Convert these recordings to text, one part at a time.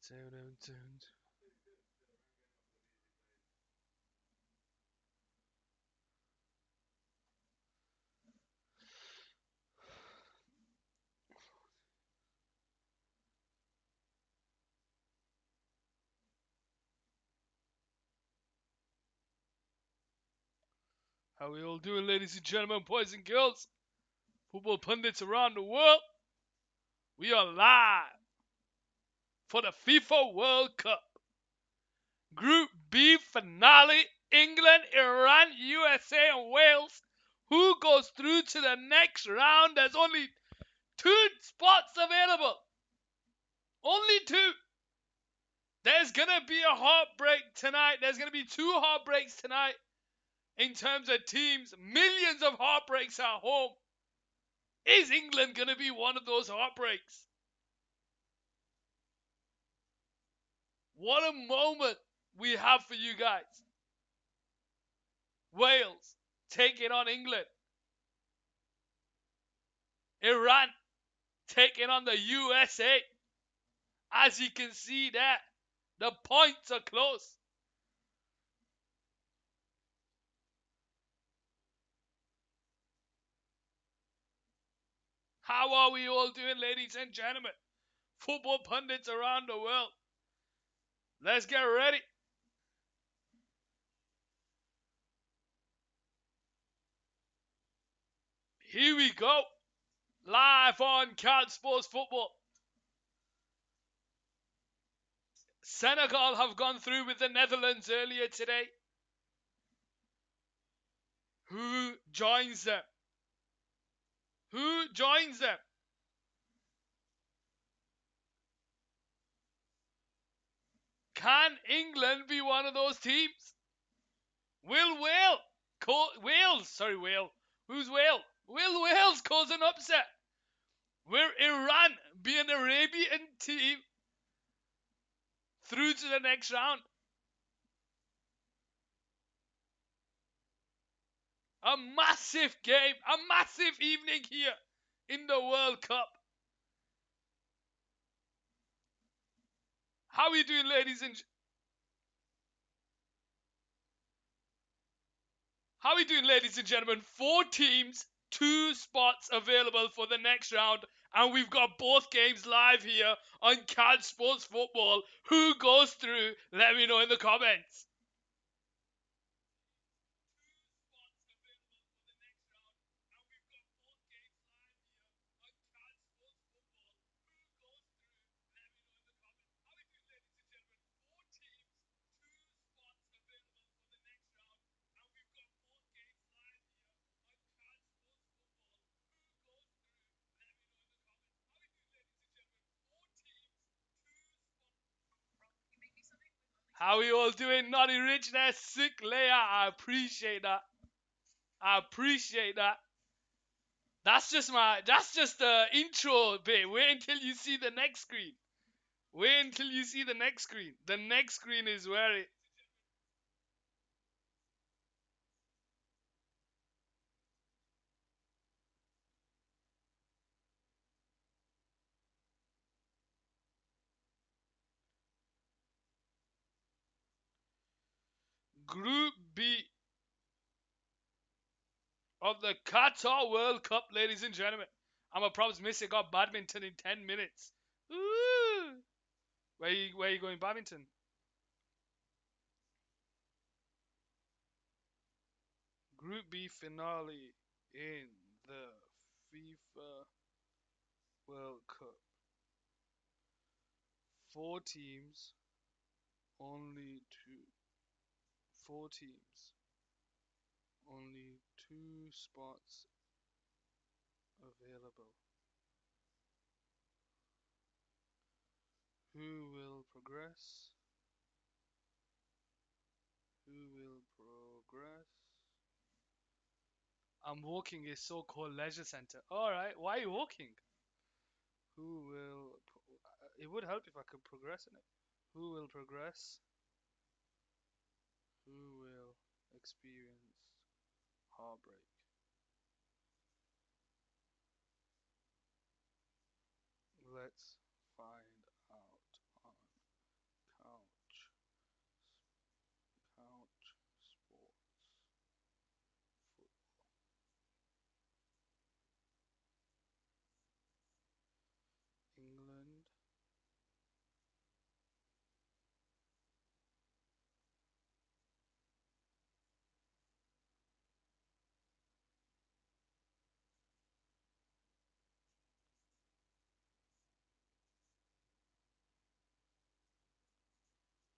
Dun, dun, dun. How we all doing, ladies and gentlemen, boys and girls, football pundits around the world? We are live for the FIFA World Cup. Group B finale, England, Iran, USA, and Wales. Who goes through to the next round? There's only 2 spots available. Only 2. There's going to be a heartbreak tonight. There's going to be 2 heartbreaks tonight in terms of teams. Millions of heartbreaks at home. Is England going to be one of those heartbreaks? What a moment we have for you guys. Wales taking on England. Iran taking on the USA. As you can see there, the points are close. How are we all doing, ladies and gentlemen? Football pundits around the world. Let's get ready. Here we go. Live on Cat Sports Football. Senegal have gone through with the Netherlands earlier today. Who joins them? Who joins them? Can England be one of those teams? Will Wales? Sorry, Wales. Who's Wales? Will Wales cause an upset? Will Iran be an Arabian team through to the next round? A massive game, a massive evening here in the World Cup. How are we doing, ladies and gentlemen? 4 teams, 2 spots available for the next round, and we've got both games live here on CAD Sports Football. Who goes through? Let me know in the comments. How are you all doing? Naughty Rich there, sick layer. I appreciate that. I appreciate that. That's just the intro bit. Wait until you see the next screen. Wait until you see the next screen. The next screen is where it. Group B of the Qatar World Cup, ladies and gentlemen. I'm a promise Messi got badminton in 10 minutes. Ooh. Where you going badminton? Group B finale in the FIFA World Cup. 4 teams, only 2. 4 teams, only 2 spots available. Who will progress? Who will progress? I'm walking a so-called leisure center. Alright, why are you walking? Who will... It would help if I could progress in it. Who will progress? Who will experience heartbreak? Let's find out on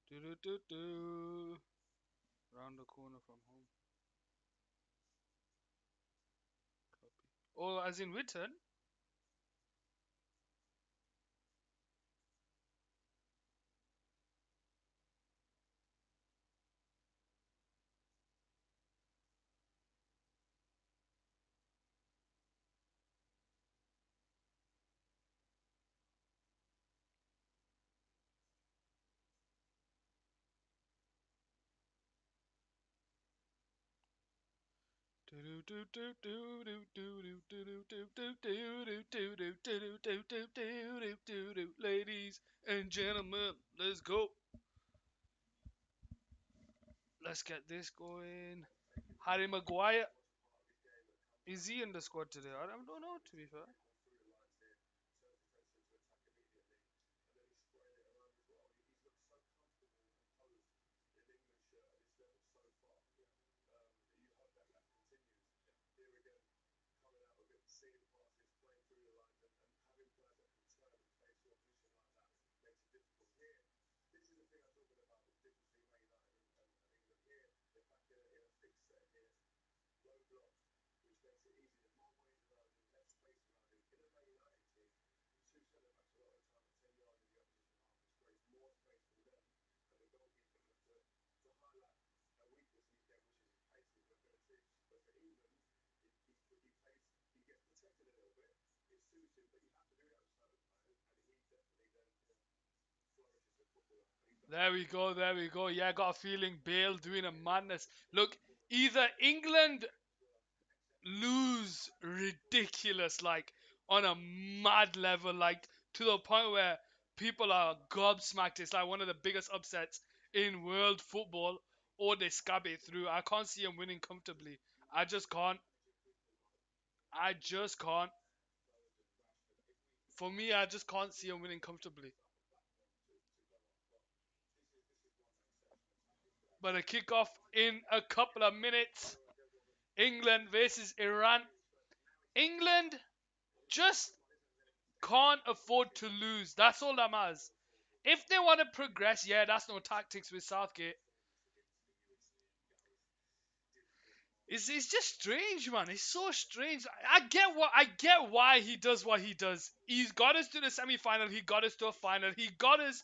Do do do do. Round the corner from home. Copy. Oh, as in written. Ladies and gentlemen, let's go. Let's get this going. Harry Maguire, is he in the squad today? I don't know, to be fair. There we go, there we go. Yeah, I got a feeling Bale doing a madness. Look, either England lose ridiculous, like on a mad level, like to the point where people are gobsmacked. It's like one of the biggest upsets in world football, or they scab it through. I can't see them winning comfortably. I just can't. I just can't. For me, I just can't see them winning comfortably. But a kickoff in a couple of minutes. England versus Iran. England just can't afford to lose. That's all that matters. If they want to progress, yeah, that's no tactics with Southgate. It's just strange, man. It's so strange. I get why he does what he does. He's got us to the semi final. He got us to a final. He got us.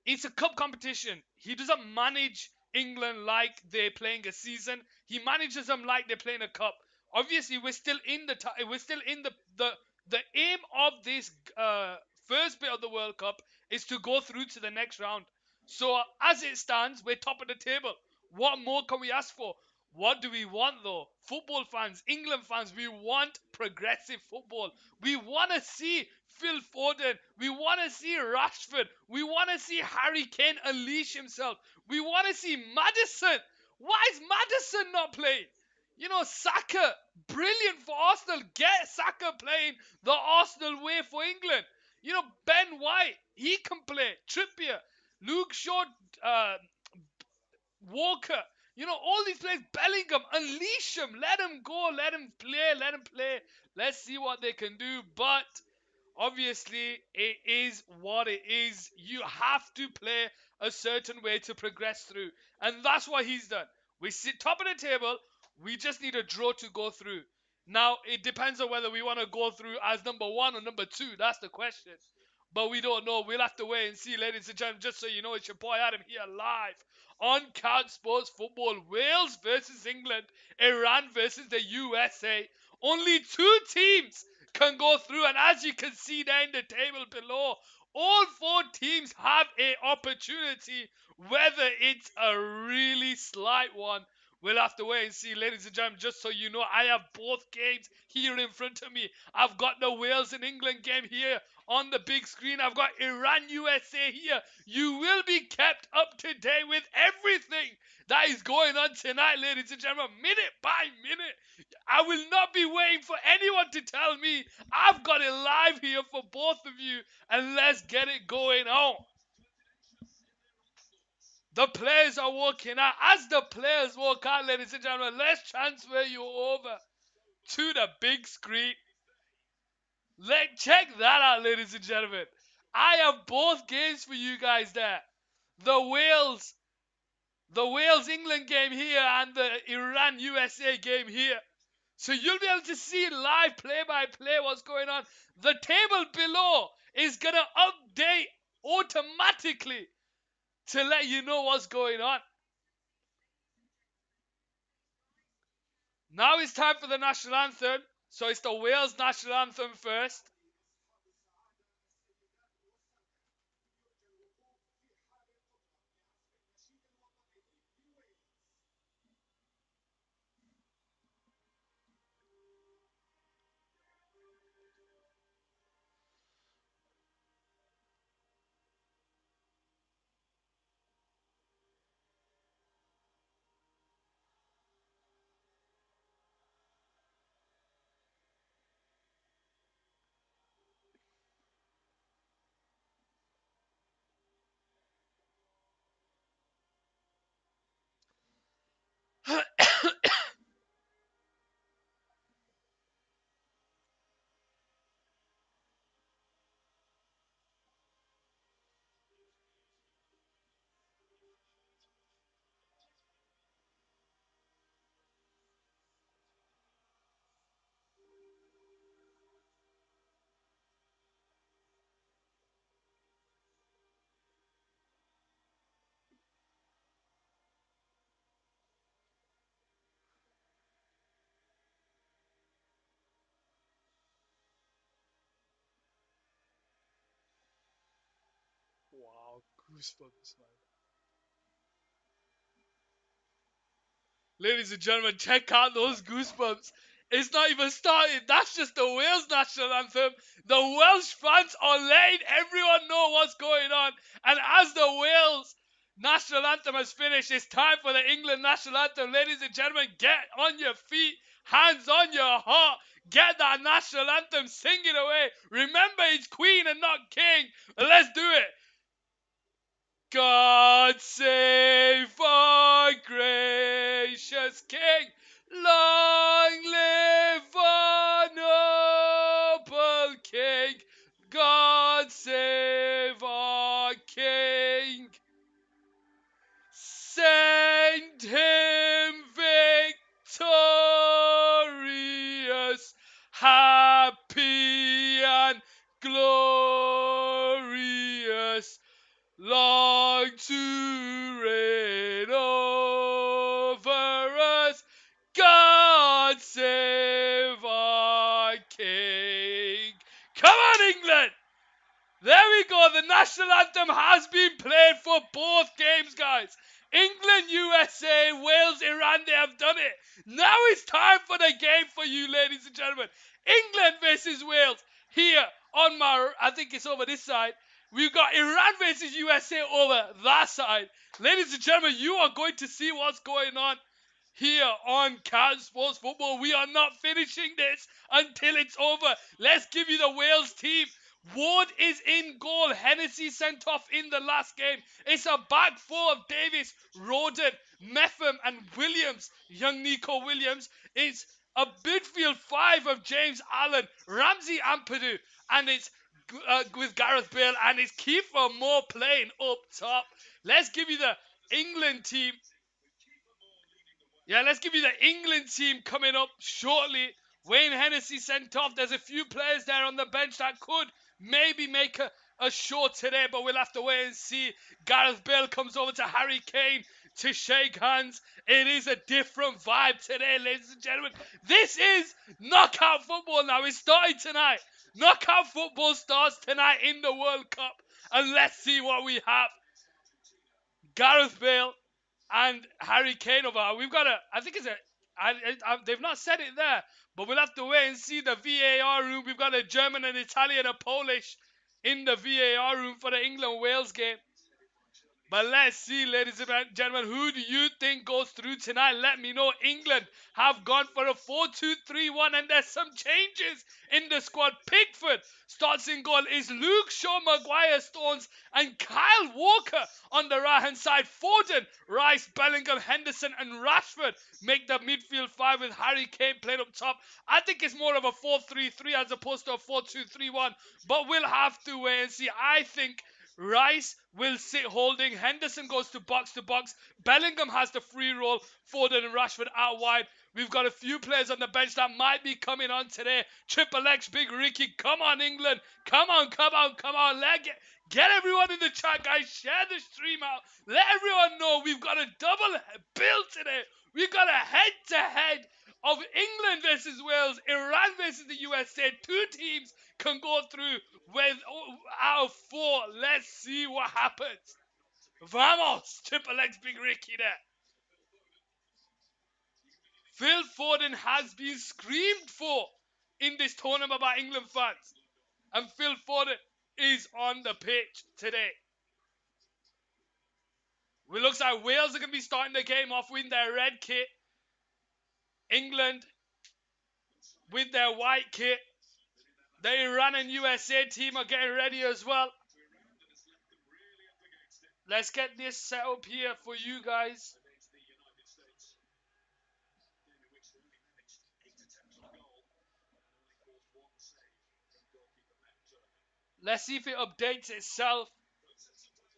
It's a cup competition. He doesn't manage England like they're playing a season. He manages them like they're playing a cup. Obviously, we're still in we're still in the aim of this first bit of the World Cup is to go through to the next round. So as it stands, we're top of the table. What more can we ask for? What do we want though? Football fans, England fans, we want progressive football. We want to see Phil Foden. We want to see Rashford. We want to see Harry Kane unleash himself. We want to see Madison. Why is Madison not playing? You know, Saka, brilliant for Arsenal. Get Saka playing the Arsenal way for England. You know, Ben White, he can play. Trippier, Luke Shaw, uh, Walker. You know, all these players, Bellingham, unleash them. Let them go. Let them play. Let them play. Let's see what they can do. But obviously, it is what it is. You have to play a certain way to progress through. And that's what he's done. We sit top of the table. We just need a draw to go through. Now, it depends on whether we want to go through as number one or number two. That's the question. But we don't know. We'll have to wait and see, ladies and gentlemen. Just so you know, it's your boy Adam here live on Couch Sports Football. Wales versus England, Iran versus the USA. Only two teams can go through, and as you can see there in the table below, all four teams have a opportunity, whether it's a really slight one. We'll have to wait and see, ladies and gentlemen. Just so you know, I have both games here in front of me. I've got the Wales and England game here on the big screen. I've got Iran USA here. You will be kept up to date with everything that is going on tonight, ladies and gentlemen, minute by minute. I will not be waiting for anyone to tell me. I've got it live here for both of you, and let's get it going on. The players are walking out. As the players walk out, ladies and gentlemen, let's transfer you over to the big screen. Check that out, ladies and gentlemen. I have both games for you guys there. the Wales, the Wales England game here and the Iran USA game here. So you'll be able to see live play by play what's going on. The table below is going to update automatically to let you know what's going on. Now it's time for the national anthem. So it's the Wales national anthem first. Wow, goosebumps, man. Ladies and gentlemen, check out those goosebumps. It's not even started. That's just the Wales national anthem. The Welsh fans are letting everyone know what's going on. And as the Wales national anthem has finished, it's time for the England national anthem. Ladies and gentlemen, get on your feet, hands on your heart. Get that national anthem, sing it away. Remember, it's Queen and not King. Let's do it. God save our gracious King. Long live our noble King. God save our King. Send him victorious, happy and glorious, long to reign over us. God save our King. Come on, England! There we go. The national anthem has been played for both games, guys. England, USA, Wales, Iran, they have done it. Now it's time for the game for you, ladies and gentlemen. England versus Wales. Here on my, I think it's over this side. We've got Iran versus USA over that side. Ladies and gentlemen, you are going to see what's going on here on Cat Sports Football. We are not finishing this until it's over. Let's give you the Wales team. Ward is in goal. Hennessy sent off in the last game. It's a back four of Davis, Roden, Metham, and Williams. Young Nico Williams. It's a midfield five of James Allen, Ramsey Ampadu, and it's with Gareth Bale, and it's Kiefer Moore playing up top. Let's give you the England team. Yeah, let's give you the England team coming up shortly. Wayne Hennessy sent off. There's a few players there on the bench that could maybe make a show today, but we'll have to wait and see. Gareth Bale comes over to Harry Kane to shake hands. It is a different vibe today, ladies and gentlemen. This is knockout football now. It's starting tonight. Knockout football starts tonight in the World Cup. And let's see what we have. Gareth Bale and Harry Kane over. We've got I think it's they've not said it there, but we'll have to wait and see the VAR room. We've got a German, an Italian, a Polish in the VAR room for the England-Wales game. But let's see, ladies and gentlemen, who do you think goes through tonight? Let me know. England have gone for a 4-2-3-1, and there's some changes in the squad. Pickford starts in goal. Is Luke Shaw, Maguire, Stones, and Kyle Walker on the right-hand side. Foden, Rice, Bellingham, Henderson, and Rashford make the midfield five with Harry Kane playing up top. I think it's more of a 4-3-3 as opposed to a 4-2-3-1, but we'll have to wait and see. I think Rice will sit holding. Henderson goes to box to box. Bellingham has the free roll. Foden and Rashford out wide. We've got a few players on the bench that might be coming on today. Triple X, Big Ricky. Come on, England. Come on, come on, come on. Get everyone in the chat, guys. Share the stream out. Let everyone know we've got a double bill today. We've got a head-to-head of England versus Wales, Iran versus the USA. Two teams can go through with out of four. Let's see what happens. Vamos, Triple X, Big Ricky there. Phil Foden has been screamed for in this tournament by England fans. And Phil Foden is on the pitch today. It looks like Wales are going to be starting the game off with their red kit. England with their white kit. The Iran and USA team are getting ready as well. Let's get this set up here for you guys. Let's see if it updates itself.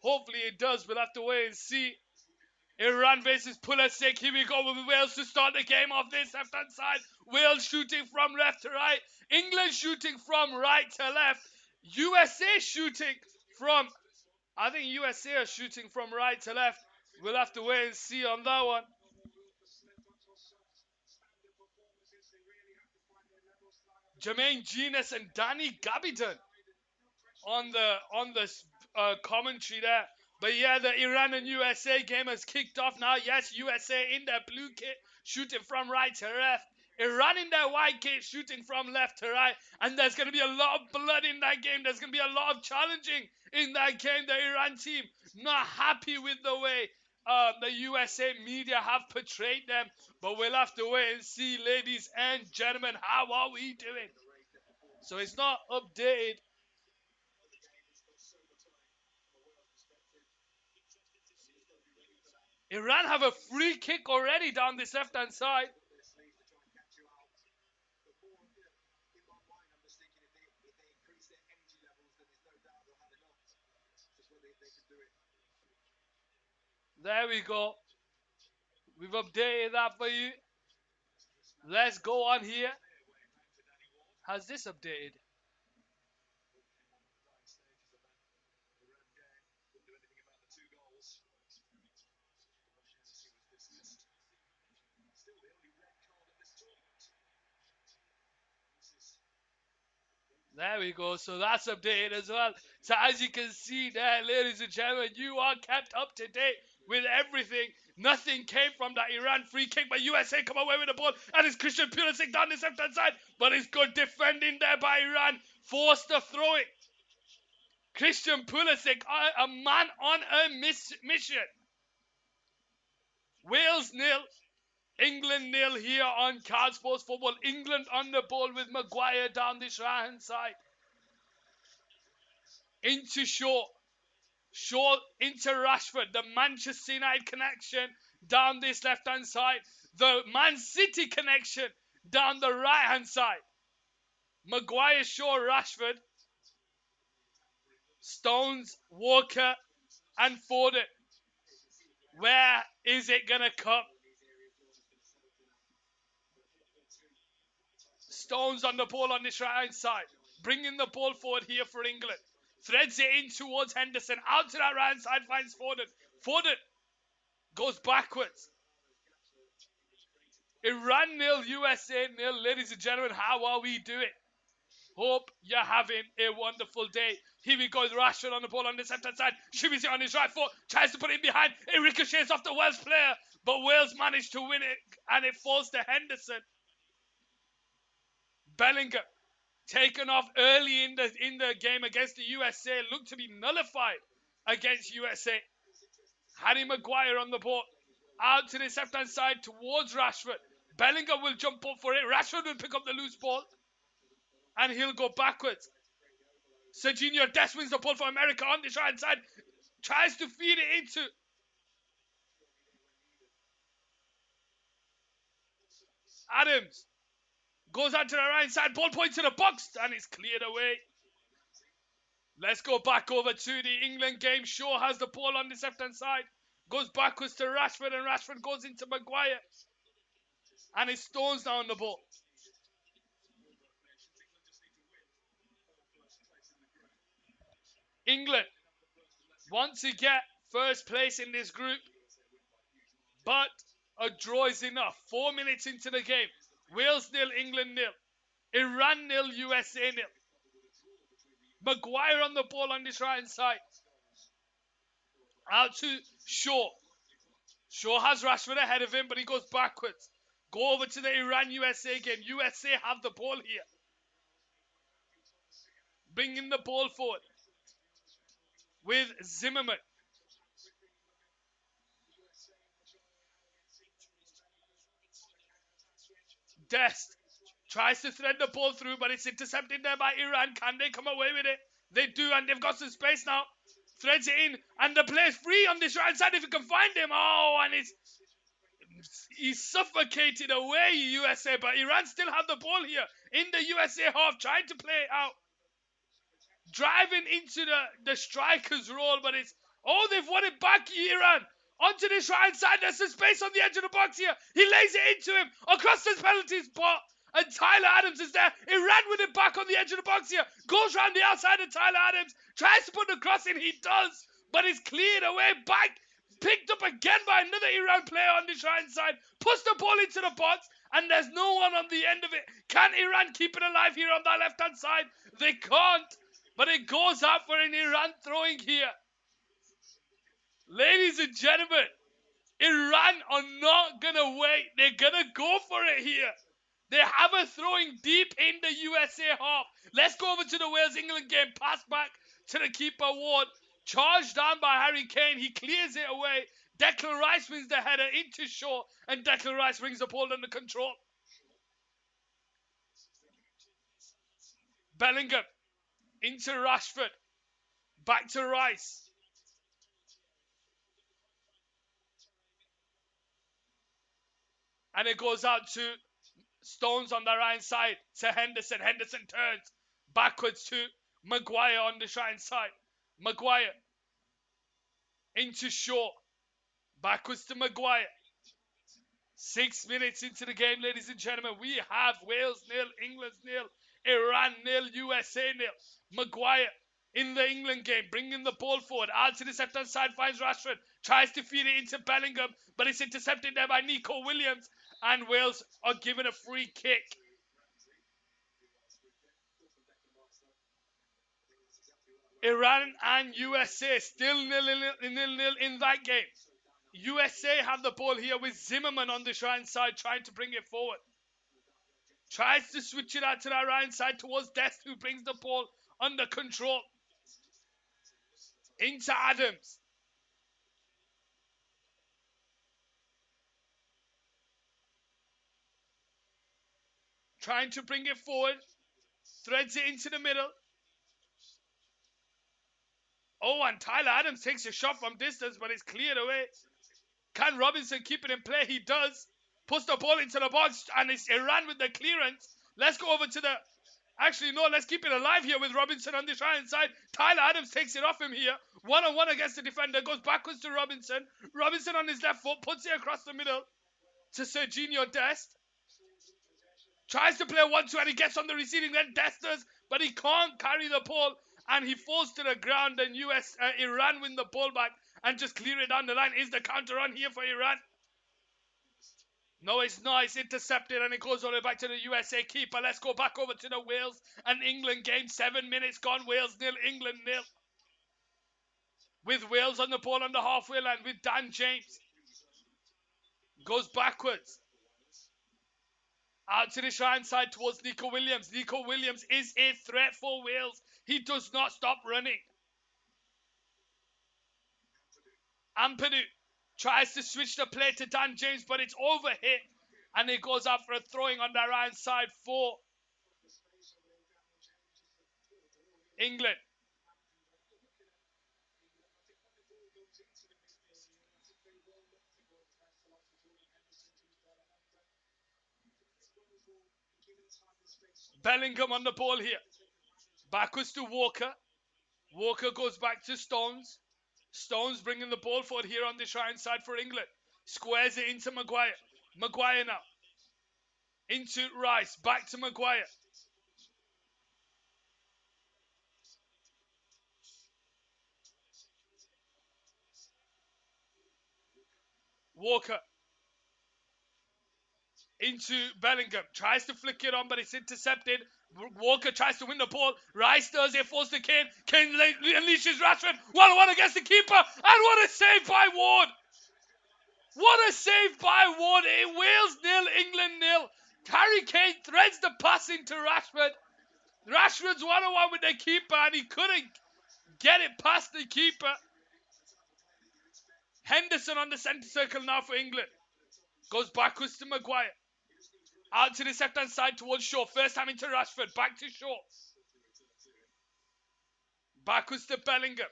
Hopefully it does. We'll have to wait and see. Iran versus Pulisic. Here we go with Wales to start the game off this left-hand side. Wales shooting from left to right. England shooting from right to left. USA shooting from... I think USA are shooting from right to left. We'll have to wait and see on that one. Jermaine Genius and Danny Gabbiton on the commentary there. But yeah, the Iran and USA game has kicked off now. Yes, USA in their blue kit, shooting from right to left. Iran in their white kit, shooting from left to right. And there's going to be a lot of blood in that game. There's going to be a lot of challenging in that game. The Iran team not happy with the way the USA media have portrayed them. But we'll have to wait and see, ladies and gentlemen, how are we doing? So it's not updated. Iran have a free kick already down this left-hand side. There we go. We've updated that for you. Let's go on here. Has this updated? There we go. So that's updated as well. So as you can see there, ladies and gentlemen, you are kept up to date with everything. Nothing came from that Iran free kick, but USA come away with the ball. And it's Christian Pulisic down this left-hand side. But it's good defending there by Iran. Forced to throw it. Christian Pulisic, a man on a mission. Wales nil. England nil here on Card Sports Football. England on the ball with Maguire down this right-hand side. Into Shaw. Shaw into Rashford. The Manchester United connection down this left-hand side. The Man City connection down the right-hand side. Maguire, Shaw, Rashford. Stones, Walker, and Foden. Where is it going to come? Stones on the ball on this right-hand side. Bringing the ball forward here for England. Threads it in towards Henderson. Out to that right-hand side finds Foden. Foden goes backwards. Iran nil, USA nil. Ladies and gentlemen, how are we doing? Hope you're having a wonderful day. Here we go, Rashford on the ball on the left-hand side. Shimmies it on his right foot. Tries to put it in behind. It ricochets off the Wales player. But Wales managed to win it. And it falls to Henderson. Bellingham taken off early in the game against the USA. Looked to be nullified against USA. Harry Maguire on the ball. Out to this left-hand side towards Rashford. Bellingham will jump up for it. Rashford will pick up the loose ball. And he'll go backwards. Serginho Dest wins the ball for America on this right-hand side. Tries to feed it into Adams. Goes out to the right side. Ball points to the box. And it's cleared away. Let's go back over to the England game. Shaw has the ball on this left-hand side. Goes backwards to Rashford, and Rashford goes into Maguire. And it's Stones now on the ball. England want to get first place in this group, but a draw is enough. 4 minutes into the game. Wales 0, England 0. Iran 0, USA 0. Maguire on the ball on this right-hand side. Out to Shaw. Shaw has Rashford ahead of him, but he goes backwards. Go over to the Iran-USA game. USA have the ball here. Bringing the ball forward with Zimmerman. Dest tries to thread the ball through, but it's intercepted there by Iran. Can they come away with it? They do, and they've got some space now. Threads it in, and the player's free on this right side if you can find him. Oh, and he's suffocated away, USA, but Iran still have the ball here in the USA half, trying to play it out. Driving into the striker's role, but they've won it back, Iran. Onto this right hand side, there's some space on the edge of the box here. He lays it into him across the penalty spot, and Tyler Adams is there. Iran with it back on the edge of the box here, goes round the outside of Tyler Adams, tries to put the cross in, he does, but it's cleared away back, picked up again by another Iran player on this right hand side, puts the ball into the box, and there's no one on the end of it. Can Iran keep it alive here on that left hand side? They can't. But it goes out for an Iran throwing here. Ladies and gentlemen, Iran are not going to wait. They're going to go for it here. They have a throwing deep in the USA half. Let's go over to the Wales-England game. Pass back to the keeper, Ward. Charged down by Harry Kane. He clears it away. Declan Rice wins the header into Shaw. And Declan Rice brings the ball under control. Bellingham into Rashford. Back to Rice. And it goes out to Stones on the right side to Henderson. Henderson turns backwards to Maguire on the right side. Maguire into Shaw. Backwards to Maguire. 6 minutes into the game, ladies and gentlemen. We have Wales 0, England 0, Iran 0, USA 0. Maguire in the England game, bringing the ball forward. Out to the left-hand side, finds Rashford. Tries to feed it into Bellingham, but it's intercepted there by Nico Williams. And Wales are given a free kick. Iran and USA still 0-0 in that game. USA have the ball here with Zimmerman on the right side trying to bring it forward. Tries to switch it out to that right side towards Dest, who brings the ball under control. Into Adams. Trying to bring it forward. Threads it into the middle. Oh, and Tyler Adams takes a shot from distance, but it's cleared away. Can Robinson keep it in play? He does. Puts the ball into the box, and it's Iran with the clearance. Let's go over to the... Actually, no, let's keep it alive here with Robinson on the right-hand side. Tyler Adams takes it off him here. One-on-one against the defender. Goes backwards to Robinson. Robinson on his left foot. Puts it across the middle to Serginho Dest. Tries to play 1-2 and he gets on the receiving end. Dest does, but he can't carry the ball. And he falls to the ground, and Iran win the ball back and just clear it down the line. Is the counter on here for Iran? No, it's not. It's intercepted, and it goes all the way back to the USA keeper. Let's go back over to the Wales and England game. 7 minutes gone. Wales 0, England 0. With Wales on the ball on the halfway line with Dan James. Goes backwards. Out to the right side towards Nico Williams. Nico Williams is a threat for Wales. He does not stop running. Ampadu tries to switch the play to Dan James, but it's overhit. And it goes out for a throwing on the right side for England. Bellingham on the ball here. Backwards to Walker. Walker goes back to Stones. Stones bringing the ball forward here on the right side for England. Squares it into Maguire. Maguire now. Into Rice. Back to Maguire. Walker. Into Bellingham. Tries to flick it on, but it's intercepted. Walker tries to win the ball. Rice does it. Falls to Kane. Kane unleashes Rashford. 1-1 against the keeper. And what a save by Ward. What a save by Ward. Wales 0, England 0. Harry Kane threads the pass into Rashford. Rashford's 1-1 with the keeper, and he couldn't get it past the keeper. Henderson on the centre circle now for England. Goes backwards to Maguire. Out to the left-hand side towards Shaw. First time into Rashford. Back to Shaw. Backwards to Bellingham.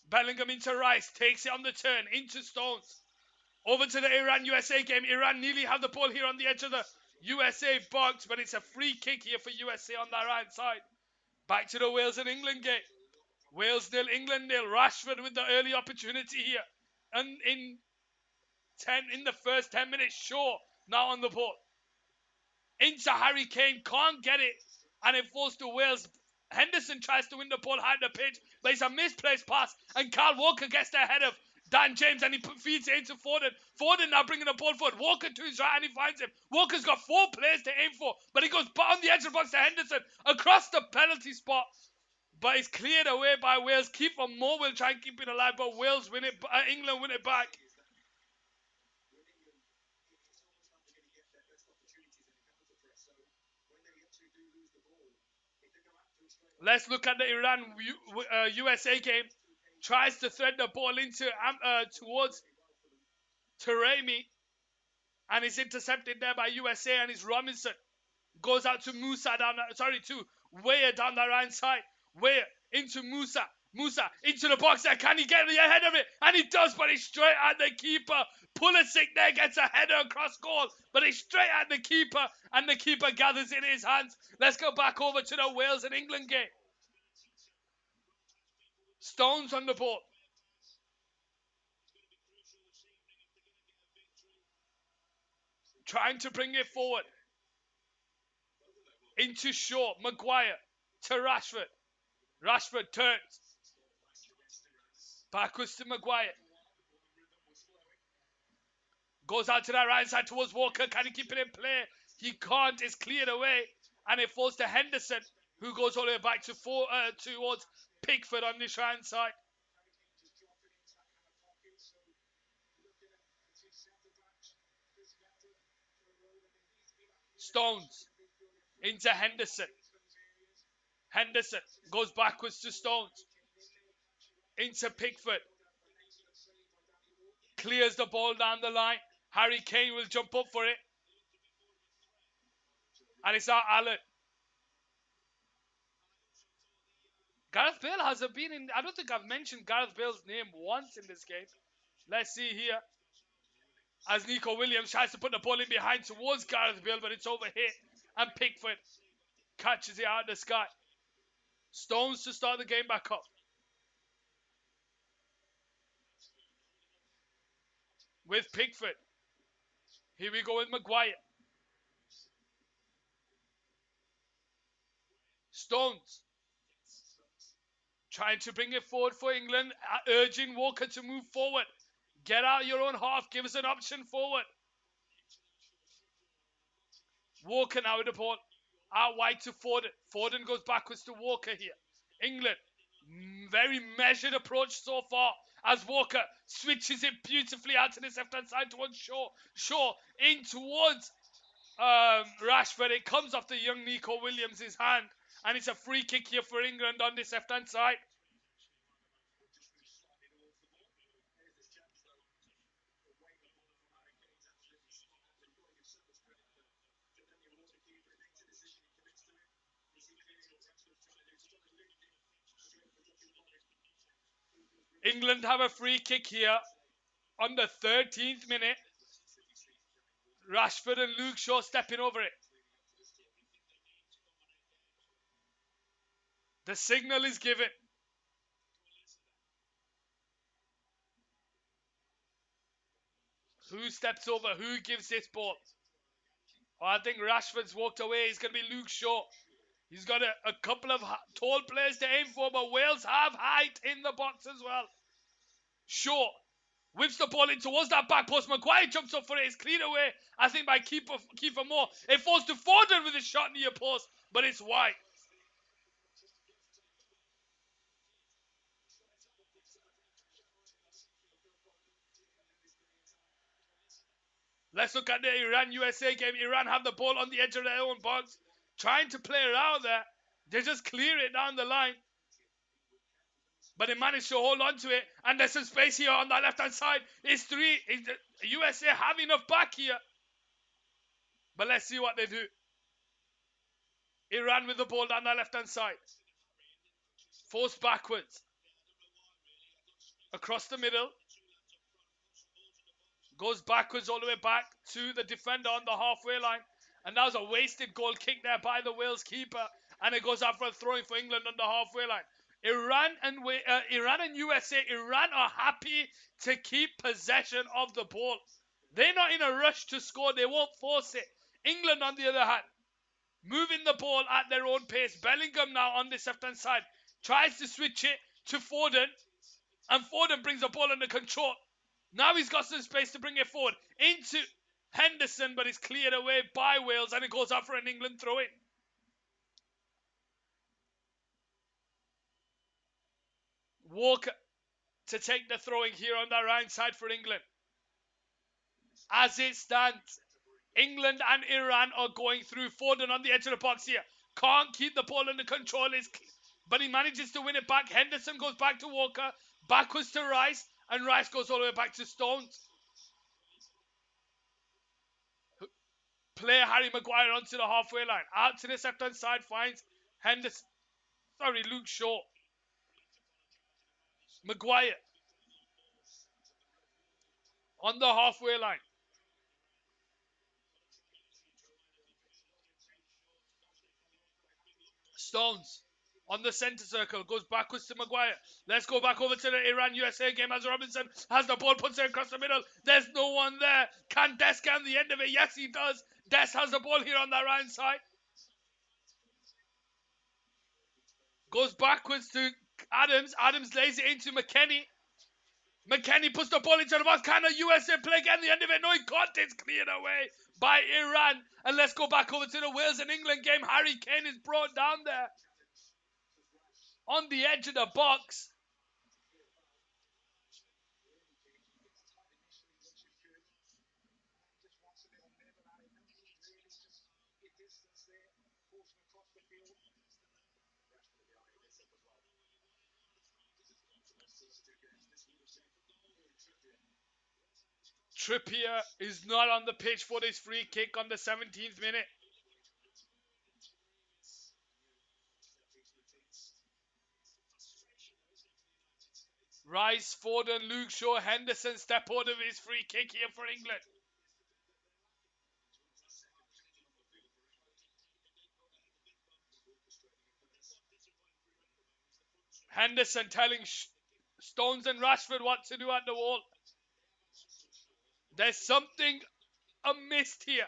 Bellingham into Rice. Takes it on the turn. Into Stones. Over to the Iran-USA game. Iran nearly have the ball here on the edge of the USA box, but it's a free kick here for USA on that right side. Back to the Wales and England game. Wales 0, England 0. Rashford with the early opportunity here. And in the first 10 minutes, Shaw now on the ball. Into Harry Kane, can't get it, and it falls to Wales. Henderson tries to win the ball high the pitch, but it's a misplaced pass, and Kyle Walker gets the head of Dan James, and he feeds it into Foden. Foden now bringing the ball forward. Walker to his right, and he finds him. Walker's got 4 players to aim for, but he goes on the edge of the box to Henderson, across the penalty spot, but it's cleared away by Wales. Keeper Moore will try and keep it alive, but Wales win it. England win it back. Let's look at the Iran USA game. Tries to thread the ball into towards Taremi, and is intercepted there by USA, and it's Robinson. Goes out to Musa to Weah down the right side. Weah into Musa. Musa into the box there. Can he get ahead of it? And he does, but he's straight at the keeper. Pulisic there gets a header across goal, but he's straight at the keeper, and the keeper gathers it in his hands. Let's go back over to the Wales and England game. Stones on the ball. Trying to bring it forward. Into Shaw. Maguire to Rashford. Rashford turns. Backwards to Maguire. Goes out to that right side towards Walker. Can he keep it in play? He can't. It's cleared away. And it falls to Henderson, who goes all the way back to towards Pickford on this right side. Stones into Henderson. Henderson goes backwards to Stones. Into Pickford. Clears the ball down the line. Harry Kane will jump up for it. And it's now Allen. Gareth Bale hasn't been in. I don't think I've mentioned Gareth Bale's name once in this game. Let's see here. As Nico Williams tries to put the ball in behind towards Gareth Bale, but it's overhit. And Pickford catches it out of the sky. Stones to start the game back up. With Pickford. Here we go with Maguire. Stones. Trying to bring it forward for England. Urging Walker to move forward. Get out your own half. Give us an option forward. Walker now with the ball. Out wide to Foden. Foden goes backwards to Walker here. England. Very measured approach so far. As Walker switches it beautifully out to the left-hand side towards Shaw. Shaw in towards Rashford. It comes off the young Nico Williams' hand. And it's a free kick here for England on this left-hand side. England have a free kick here on the 13th minute. Rashford and Luke Shaw stepping over it. The signal is given. Who steps over? Who gives this ball? Oh, I think Rashford's walked away. He's going to be Luke Shaw. He's got a couple of tall players to aim for, but Wales have height in the box as well. Shaw whips the ball in towards that back post. Maguire jumps up for it. It's cleared away, I think, by Kiefer Moore. It falls to Foden with a shot near post, but it's wide. Let's look at the Iran-USA game. Iran have the ball on the edge of their own box, trying to play around there. They just clear it down the line. But they managed to hold on to it. And there's some space here on that left-hand side. It's three. USA have enough back here. But let's see what they do. Iran with the ball down the left-hand side. Forced backwards. Across the middle. Goes backwards all the way back to the defender on the halfway line. And that was a wasted goal kick there by the Wales keeper. And it goes out for a throwing for England on the halfway line. Iran and USA. Iran are happy to keep possession of the ball. They're not in a rush to score. They won't force it. England, on the other hand, moving the ball at their own pace. Bellingham now on this left-hand side tries to switch it to Foden. And Foden brings the ball under control. Now he's got some space to bring it forward into Henderson, but it's cleared away by Wales, and it goes out for an England throw-in. Walker to take the throwing here on the right side for England. As it stands, England and Iran are going through. Foden on the edge of the box here. Can't keep the ball under control, but he manages to win it back. Henderson goes back to Walker, backwards to Rice, and Rice goes all the way back to Stones. Player Harry Maguire onto the halfway line. Out to the left-hand side, finds Henderson. Sorry, Luke Shaw. Maguire on the halfway line. Stones on the centre circle, goes backwards to Maguire. Let's go back over to the Iran-USA game as Robinson has the ball, puts it across the middle. There's no one there. Can Des get on the end of it? Yes, he does. Des has the ball here on the right side. Goes backwards to Adams. Adams lays it into McKennie. McKennie puts the ball into the box. Can a USA play get the end of it? No, he got it. Cleared away by Iran. And let's go back over to the Wales and England game. Harry Kane is brought down there on the edge of the box. Trippier is not on the pitch for this free kick on the 17th minute. Rice, Foden, Luke Shaw, Henderson step out of his free kick here for England. Henderson telling Stones and Rashford what to do at the wall. There's something amiss here.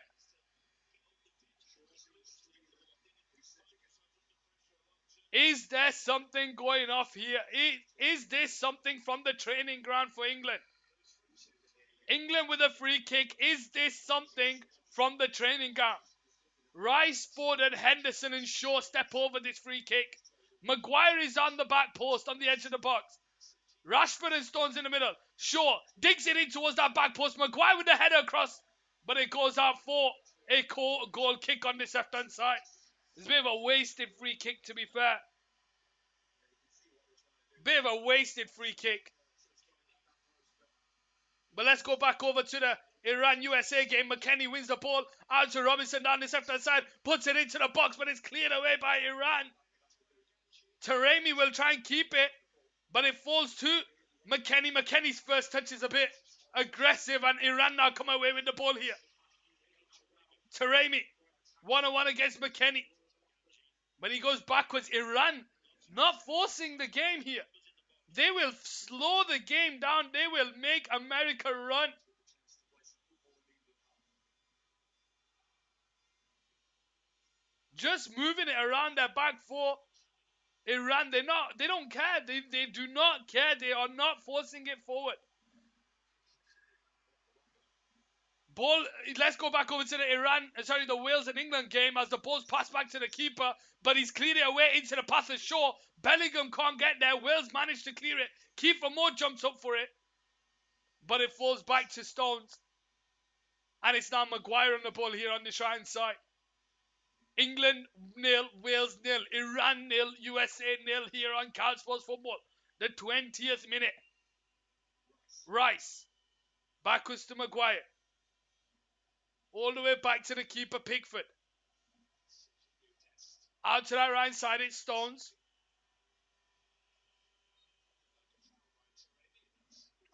Is there something going off here? Is this something from the training ground for England? England with a free kick. Is this something from the training ground? Rice, Foden, Henderson and Shaw step over this free kick. Maguire is on the back post on the edge of the box. Rashford and Stones in the middle. Shaw digs it in towards that back post. Maguire with the header across, but it goes out for a goal kick on this left-hand side. It's a bit of a wasted free kick, to be fair. Bit of a wasted free kick. But let's go back over to the Iran-USA game. McKennie wins the ball out to Robinson down this left-hand side. Puts it into the box, but it's cleared away by Iran. Taremi will try and keep it, but it falls to McKennie. McKennie's first touch is a bit aggressive, and Iran now come away with the ball here. Taremi, 1-on-1 against McKennie. But he goes backwards. Iran not forcing the game here. They will slow the game down. They will make America run. Just moving it around their back four. Iran, they don't care. They do not care. They are not forcing it forward. Ball, let's go back over to the Wales and England game as the ball's passed back to the keeper, but he's cleared it away into the path of Shaw. Bellingham can't get there. Wales managed to clear it. Kiefer Moore jumps up for it, but it falls back to Stones. And it's now Maguire on the ball here on the right side. England 0, Wales 0, Iran 0, USA 0 here on Cal Sports Football. The 20th minute. Rice. Backwards to Maguire. All the way back to the keeper, Pickford. Out to that right side, it's Stones.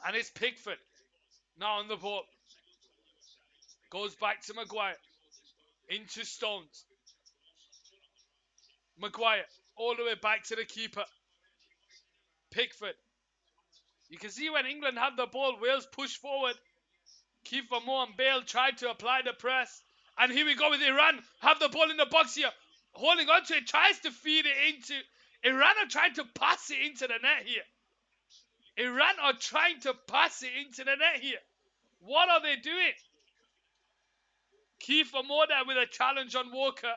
And it's Pickford. Now on the ball. Goes back to Maguire. Into Stones. Maguire. All the way back to the keeper. Pickford. You can see when England have the ball, Wales push forward. Kiefer Moore and Bale tried to apply the press. And here we go with Iran. Have the ball in the box here. Holding on to it. Tries to feed it into. Iran are trying to pass it into the net here. Iran are trying to pass it into the net here. What are they doing? Kiefer Moore there with a challenge on Walker.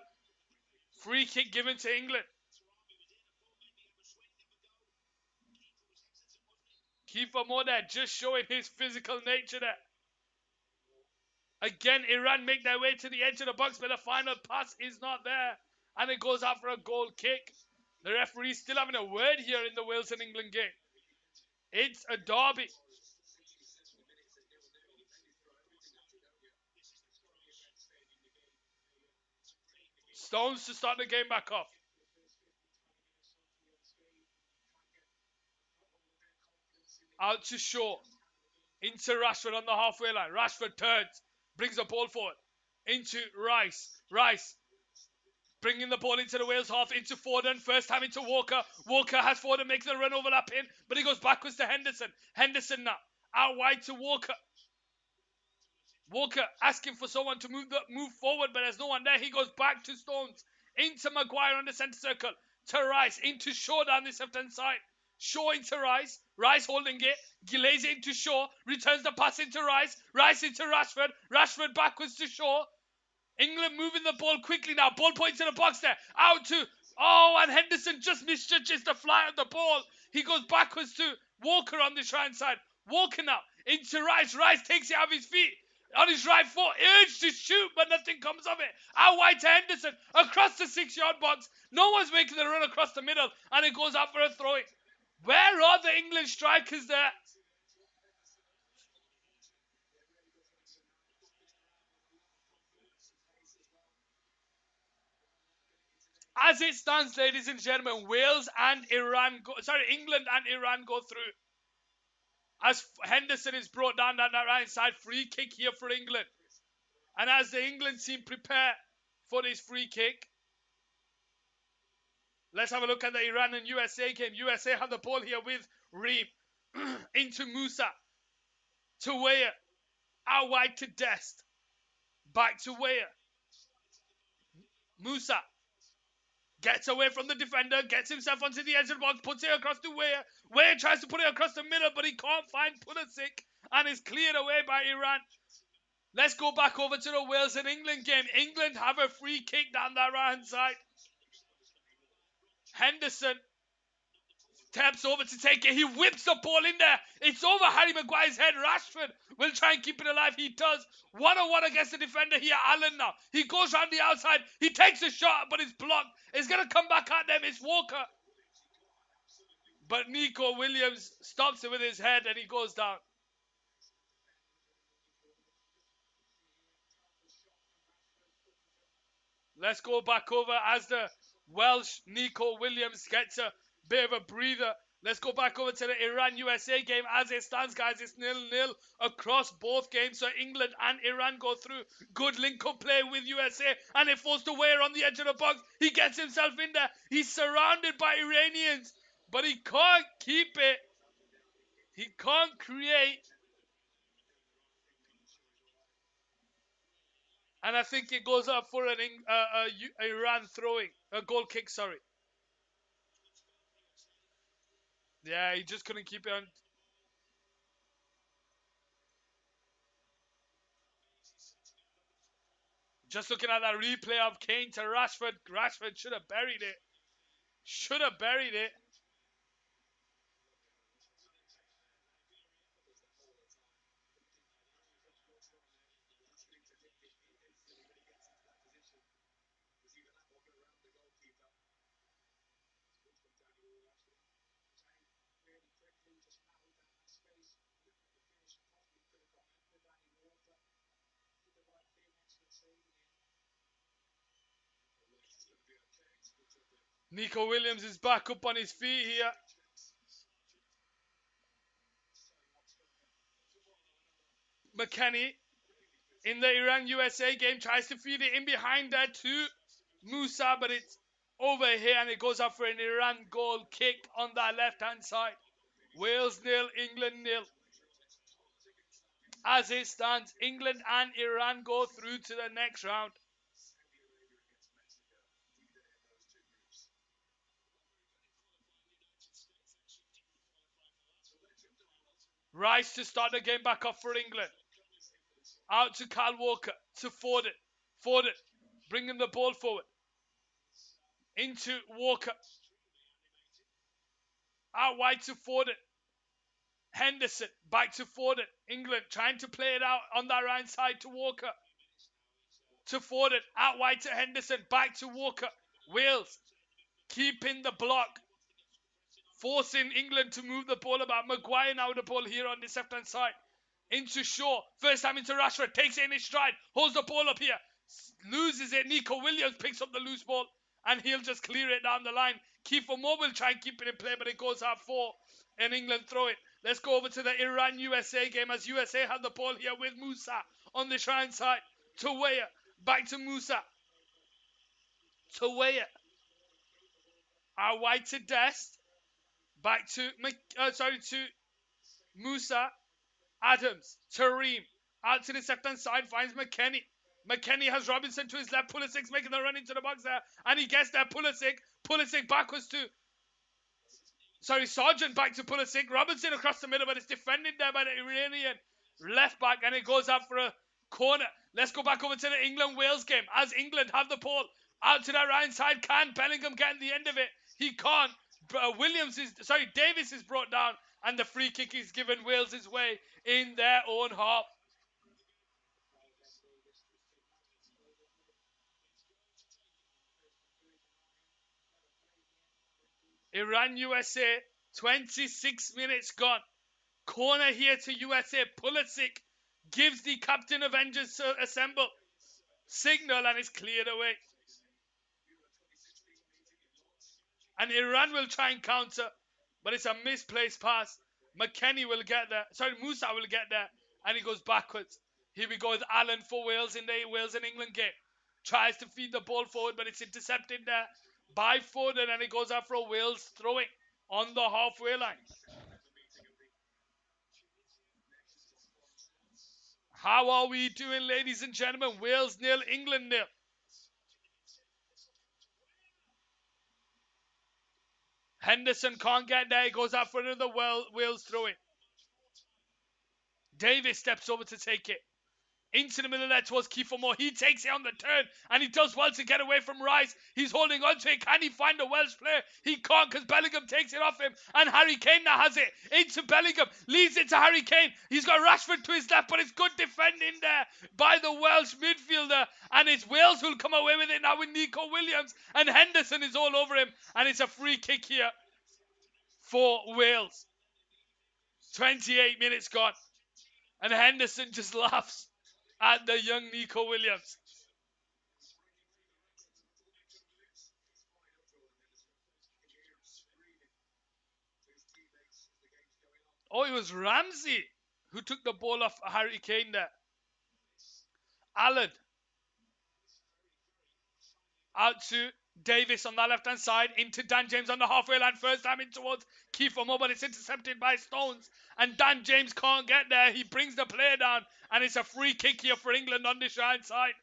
Free kick given to England. Kiefer Moore there just showing his physical nature there. Again, Iran make their way to the edge of the box, but the final pass is not there. And it goes out for a goal kick. The referee's still having a word here in the Wales and England game. It's a derby. Stones to start the game back off. Out to Shaw. Into Rashford on the halfway line. Rashford turns. Brings the ball forward. Into Rice. Rice. Bringing the ball into the Wales half. Into Foden. First time into Walker. Walker has Foden making the run overlap in. But he goes backwards to Henderson. Henderson now. Out wide to Walker. Walker asking for someone to move forward. But there's no one there. He goes back to Stones. Into Maguire on the centre circle. To Rice. Into Shaw down this left hand side. Shaw into Rice. Rice holding it. Lays it into Shaw. Returns the pass into Rice. Rice into Rashford. Rashford backwards to Shaw. England moving the ball quickly now. Ball point to the box there. Out to... Oh, and Henderson just misjudges the fly of the ball. He goes backwards to Walker on the right side. Walker now into Rice. Rice takes it out of his feet. On his right foot. Urged to shoot, but nothing comes of it. Out wide to Henderson. Across the 6-yard box. No one's making the run across the middle. And it goes out for a throw-in. Where are the England strikers there? As it stands, ladies and gentlemen, England and Iran go through. As Henderson is brought down that right side, free kick here for England. And as the England team prepare for this free kick, let's have a look at the Iran and USA game. USA have the ball here with Reem. Into Musa. To Weah. Out wide to Dest. Back to Weah. Musa. Gets away from the defender, gets himself onto the edge of the box, puts it across to Weah. Weah tries to put it across the middle, but he can't find Pulisic, and is cleared away by Iran. Let's go back over to the Wales and England game. England have a free kick down that right-hand side. Henderson taps over to take it. He whips the ball in there. It's over Harry Maguire's head. Rashford will try and keep it alive. He does. 1-on-1 against the defender here, Allen now. He goes round the outside. He takes a shot, but it's blocked. It's going to come back at them. It's Walker. But Nico Williams stops it with his head and he goes down. Let's go back over as the Welsh Nico Williams gets a bit of a breather. Let's go back over to the Iran-USA game. As it stands, guys, it's 0-0 across both games. So England and Iran go through. Good link-up play with USA. And it falls to Weah on the edge of the box. He gets himself in there. He's surrounded by Iranians. But he can't keep it. He can't create. And I think it goes up for an Iran throwing. A goal kick, sorry. Yeah, he just couldn't keep it on. Just looking at that replay of Kane to Rashford. Rashford should have buried it. Should have buried it. Nico Williams is back up on his feet here. McKennie in the Iran-USA game tries to feed it in behind there to Musa, but it's over here and it goes up for an Iran goal kick on that left-hand side. Wales 0, England 0. As it stands, England and Iran go through to the next round. Rice to start the game back off for England. Out to Kyle Walker, to Foden. Foden, bringing the ball forward. Into Walker. Out wide to Foden. Henderson, back to Foden. England trying to play it out on that right side to Walker. To Foden, out wide to Henderson, back to Walker. Wales, keeping the block. Forcing England to move the ball about. Maguire now with the ball here on this left-hand side. Into Shaw. First time into Rashford. Takes it in his stride. Holds the ball up here. Loses it. Nico Williams picks up the loose ball. And he'll just clear it down the line. Kiefer Moore will try and keep it in play, but it goes out for an England throw it. Let's go over to the Iran-USA game as USA have the ball here with Musa on the right side. To Weah. Back to Musa. To Weah. Out wide to Dest. Back to to Musa. Adams. Tareem. Out to the left-hand side. Finds McKennie. McKennie has Robinson to his left. Pulisic making the run into the box there. And he gets there. Pulisic. Pulisic backwards to... Sargent back to Pulisic. Robinson across the middle, but it's defended there by the Iranian left back. And it goes out for a corner. Let's go back over to the England-Wales game. As England have the ball. Out to that right side. Can Bellingham get in the end of it? He can't. Davis is brought down. And the free kick is given Wales' way in their own half. Iran USA, 26 minutes gone. Corner here to USA. Pulisic gives the Captain Avengers to assemble. Signal and it's cleared away. And Iran will try and counter, but it's a misplaced pass. McKennie will get there. Musa will get there. And he goes backwards. Here we go with Allen for Wales in the Wales and England game. Tries to feed the ball forward, but it's intercepted there by Foden, and it goes out for a Wales throwing on the halfway line. How are we doing, ladies and gentlemen? Wales 0, England 0. Henderson can't get there. He goes out for another Wales throwing. Davis steps over to take it. Into the middle there towards Kiefer Moore. He takes it on the turn, and he does well to get away from Rice. He's holding on to it. Can he find a Welsh player? He can't, because Bellingham takes it off him, and Harry Kane now has it. Into Bellingham. Leaves it to Harry Kane. He's got Rashford to his left, but it's good defending there by the Welsh midfielder, and it's Wales who'll come away with it now with Nico Williams, and Henderson is all over him, and it's a free kick here for Wales. 28 minutes gone, and Henderson just laughs at the young Nico Williams. Oh, it was Ramsey who took the ball off Harry Kane there. Allen. Out to Davis on the left-hand side. Into Dan James on the halfway line. First time in towards Kiefer Moore, but it's intercepted by Stones. And Dan James can't get there. He brings the player down. And it's a free kick here for England on this right side.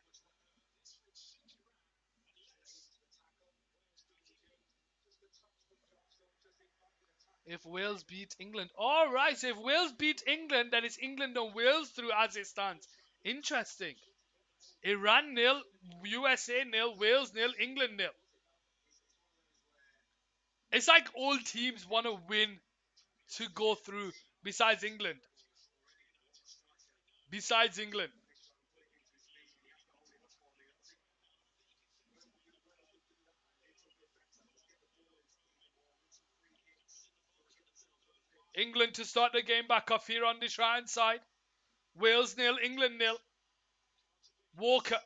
If Wales beat England. All right, so if Wales beat England, then it's England and Wales through as it stands. Interesting. Iran nil, USA nil, Wales nil, England nil. It's like all teams want to win to go through besides England. Besides England. England to start the game back off here on this right hand side. Wales nil, England nil. Walker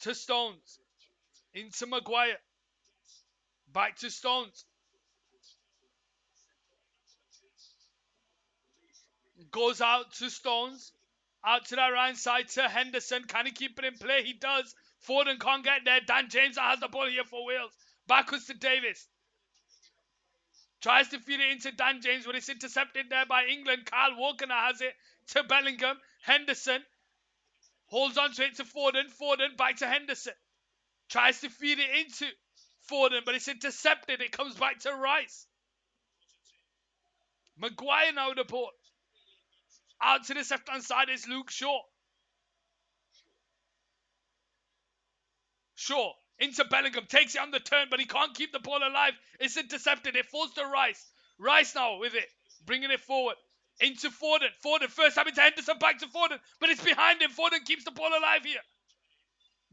to Stones. Into Maguire. Back to Stones. Goes out to Stones. Out to that right side to Henderson. Can he keep it in play? He does. Foden can't get there. Dan James has the ball here for Wales. Backwards to Davis. Tries to feed it into Dan James, but it's intercepted there by England. Kyle Walker now has it to Bellingham. Henderson holds on to it to Foden. Foden back to Henderson. Tries to feed it into Foden, but it's intercepted. It comes back to Rice. Maguire now with the ball. Out to the left-hand side is Luke Shaw. Shaw into Bellingham. Takes it on the turn, but he can't keep the ball alive. It's intercepted. It falls to Rice. Rice now with it. Bringing it forward. Into Foden. Foden first time into Henderson. Back to Foden. But it's behind him. Foden keeps the ball alive here.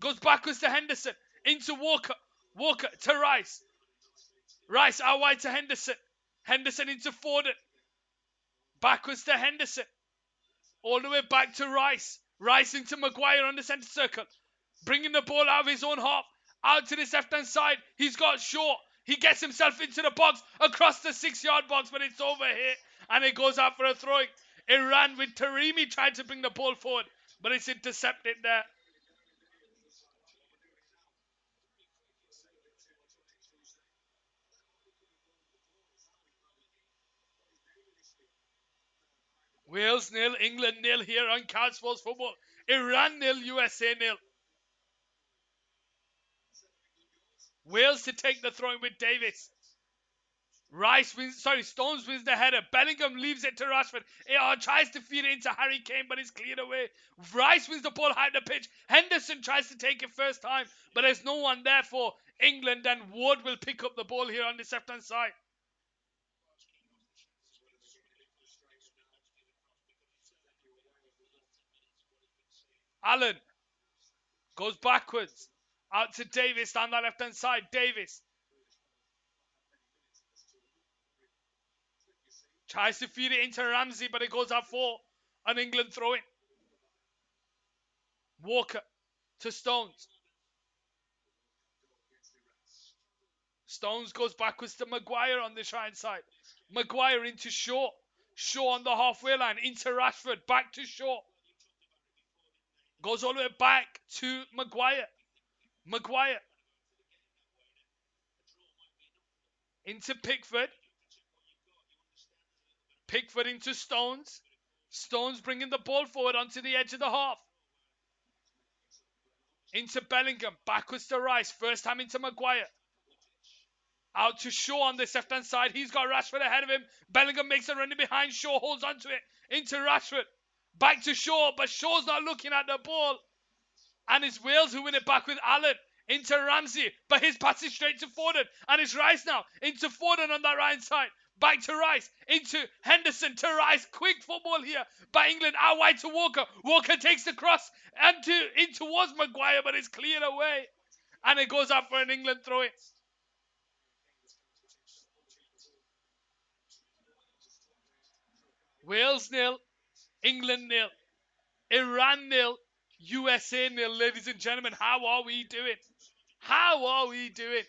Goes backwards to Henderson. Into Walker. Walker to Rice. Rice out wide to Henderson. Henderson into Foden. Backwards to Henderson. All the way back to Rice. Rice into Maguire on the centre circle. Bringing the ball out of his own half. Out to this left-hand side. He's got Shaw. He gets himself into the box. Across the 6-yard box. But it's over here. And it goes out for a throwing. Iran with Taremi trying to bring the ball forward. But it's intercepted there. Wales nil, England nil here on Couch Sports Football. Iran nil, USA nil. Wales to take the throw with Davis. Stones wins the header. Bellingham leaves it to Rashford. Tries to feed it into Harry Kane, but it's cleared away. Rice wins the ball high the pitch. Henderson tries to take it first time, but there's no one there for England, and Ward will pick up the ball here on the left-hand side. Allen goes backwards. Out to Davis down that left-hand side. Davis tries to feed it into Ramsey, but it goes out for an England throw-in. Walker to Stones. Stones goes backwards to Maguire on this right side. Maguire into Shaw. Shaw on the halfway line. Into Rashford. Back to Shaw. Goes all the way back to Maguire. Maguire. Into Pickford. Pickford into Stones. Stones bringing the ball forward onto the edge of the half. Into Bellingham. Backwards to Rice. First time into Maguire. Out to Shaw on this left-hand side. He's got Rashford ahead of him. Bellingham makes a run in behind. Shaw holds onto it. Into Rashford. Back to Shaw, but Shaw's not looking at the ball. And it's Wales who win it back with Allen. Into Ramsey, but his pass is straight to Foden. And it's Rice now. Into Foden on that right side. Back to Rice. Into Henderson to Rice. Quick football here by England. Out wide to Walker. Walker takes the cross and in towards Maguire, but it's cleared away. And it goes out for an England throw-in. Wales nil, England nil, Iran nil, USA nil. Ladies and gentlemen, how are we doing? How are we doing?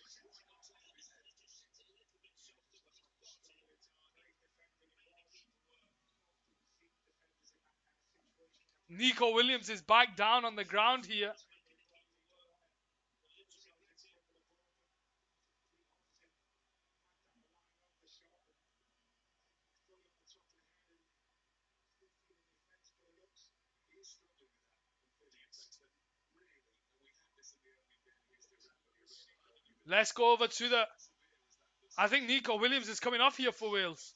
Nico Williams is back down on the ground here. Let's go over to the I think Nico Williams is coming off here for Wales.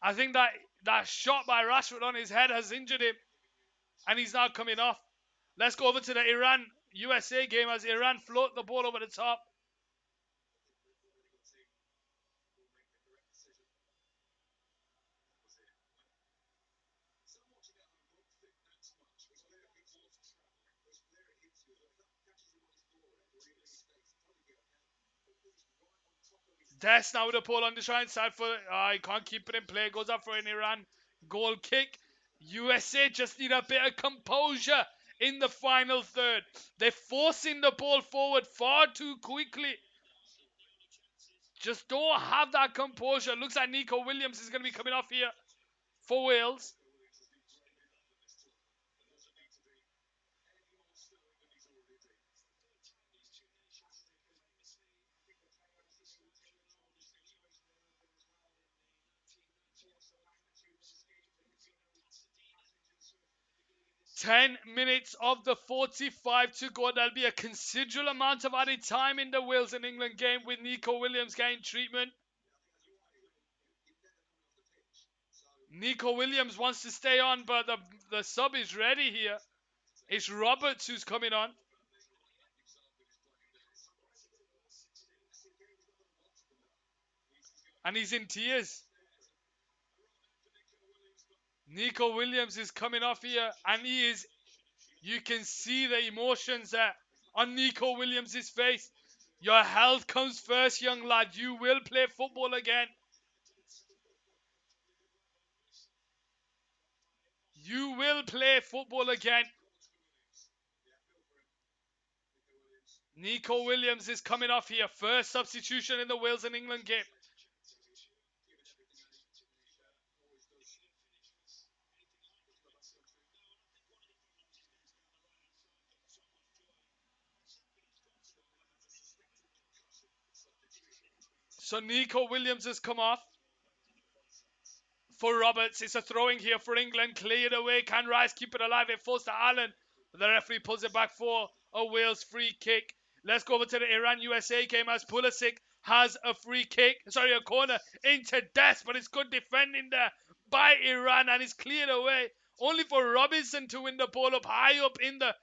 I think that shot by Rashford on his head has injured him, and he's now coming off. Let's go over to the Iran-USA game as Iran float the ball over the top. Des now with the ball on the right side for. He can't keep it in play. Goes up for an Iran goal kick. USA just need a bit of composure in the final third. They're forcing the ball forward far too quickly. Just don't have that composure. Looks like Nico Williams is going to be coming off here for Wales. Ten minutes of the 45 to go. There'll be a considerable amount of added time in the Wales and England game with Nico Williams getting treatment. Nico Williams wants to stay on, but the sub is ready here. It's Roberts who's coming on. And he's in tears. Nico Williams is coming off here, and you can see the emotions there on Nico Williams' face. Your health comes first, young lad. You will play football again. You will play football again. Nico Williams is coming off here. First substitution in the Wales and England game. So Nico Williams has come off for Roberts. It's a throwing here for England. Cleared away. Can Rice keep it alive? It falls to Allen. The referee pulls it back for a Wales free kick. Let's go over to the Iran-USA game as Pulisic has a a corner into Des, but it's good defending there by Iran, and it's cleared away. Only for Robinson to win the ball up high up in the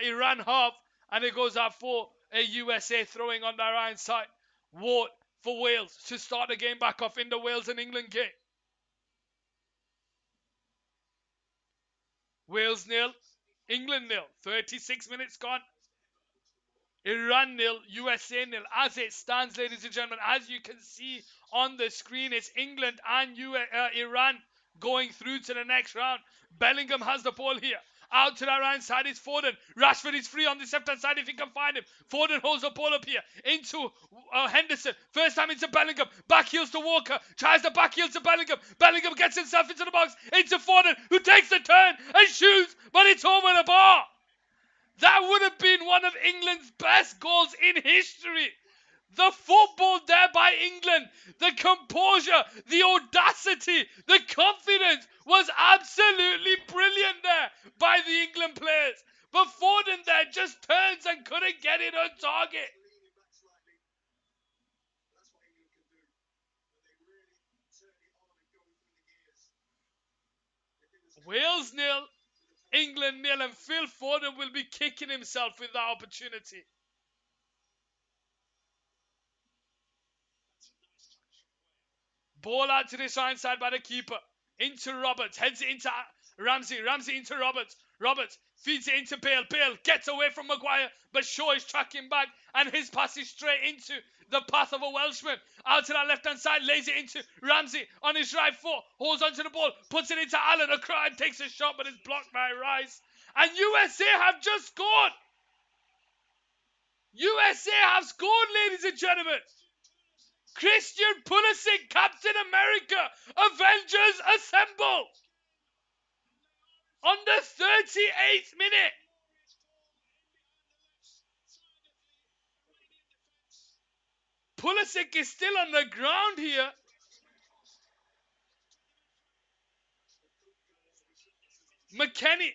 Iran half, and it goes out for a USA throwing on their right side. Ward for Wales to start the game back off in the Wales and England game. Wales 0, England 0. 36 minutes gone. Iran 0, USA 0. As it stands, ladies and gentlemen, as you can see on the screen, it's England and Iran going through to the next round. Bellingham has the ball here. Out to the right side is Foden. Rashford is free on the left-hand side if he can find him. Foden holds the ball up here into Henderson. First time into Bellingham. Back heels to Walker. Tries the back heels to Bellingham. Bellingham gets himself into the box. Into Foden, who takes the turn and shoots, but it's over the bar. That would have been one of England's best goals in history. The football there by England, the composure, the audacity, the confidence was absolutely brilliant there by the England players. But Foden there just turns and couldn't get it on target. Wales 0, England 0, and Phil Foden will be kicking himself with that opportunity. Ball out to the right side by the keeper. Into Roberts. Heads it into Ramsey. Ramsey into Roberts. Roberts feeds it into Bale. Bale gets away from Maguire, but Shaw is tracking back, and his pass is straight into the path of a Welshman. Out to that left-hand side, lays it into Ramsey on his right foot. Holds onto the ball, puts it into Allen. And takes a shot, but it's blocked by Rice. And USA have just scored. USA have scored, ladies and gentlemen. Christian Pulisic, Captain America, Avengers assemble! On the 38th minute. Pulisic is still on the ground here. McKennie.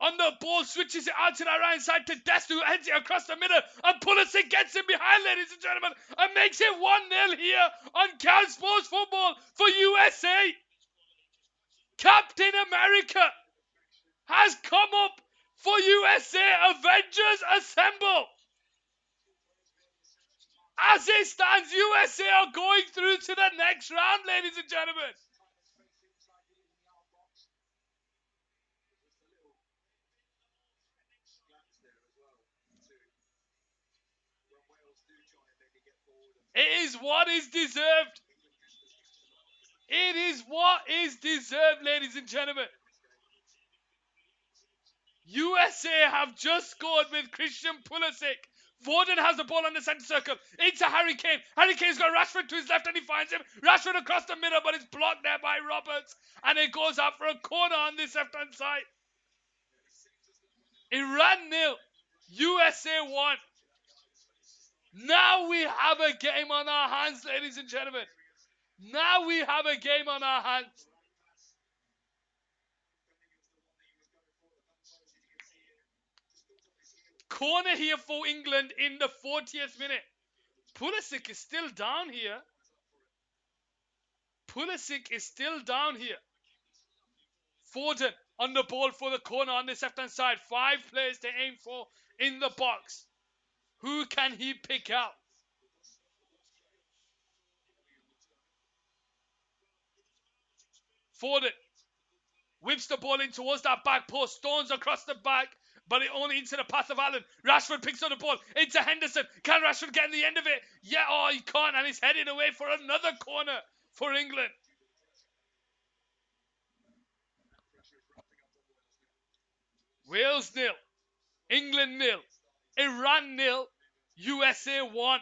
On the ball, switches it out to the right side to Dest, who heads it across the middle, and Pulisic gets him behind, ladies and gentlemen, and makes it 1-0 here on Cal Sports Football for USA. Captain America has come up for USA. Avengers assemble. As it stands, USA are going through to the next round, ladies and gentlemen. It is what is deserved. It is what is deserved, ladies and gentlemen. USA have just scored with Christian Pulisic. Foden has the ball on the centre circle. Into Harry Kane. Harry Kane's got Rashford to his left and he finds him. Rashford across the middle, but it's blocked there by Roberts. And it goes out for a corner on this left-hand side. Iran 0. USA 1. Now we have a game on our hands, ladies and gentlemen. Now we have a game on our hands. Corner here for England in the 40th minute. Pulisic is still down here. Pulisic is still down here. Foden on the ball for the corner on this left-hand side. 5 players to aim for in the box. Who can he pick out? Foden whips the ball in towards that back post. Stones across the back, but it only into the path of Allen. Rashford picks up the ball into Henderson. Can Rashford get in the end of it? Yeah, oh, he can't, and he's heading away for another corner for England. Wales 0, England 0, Iran 0, USA 1.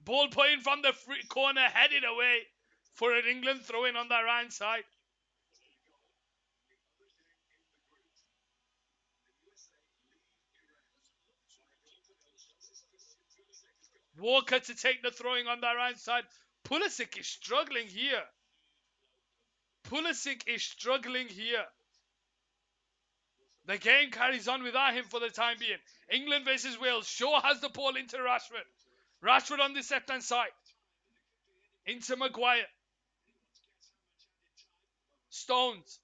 Ball point from the free corner, headed away for an England throw-in on the right side. Walker to take the throwing on the right side. Pulisic is struggling here. Pulisic is struggling here. The game carries on without him for the time being. England versus Wales. Shaw has the ball into Rashford. Rashford on this left-hand side. Into Maguire. Stones.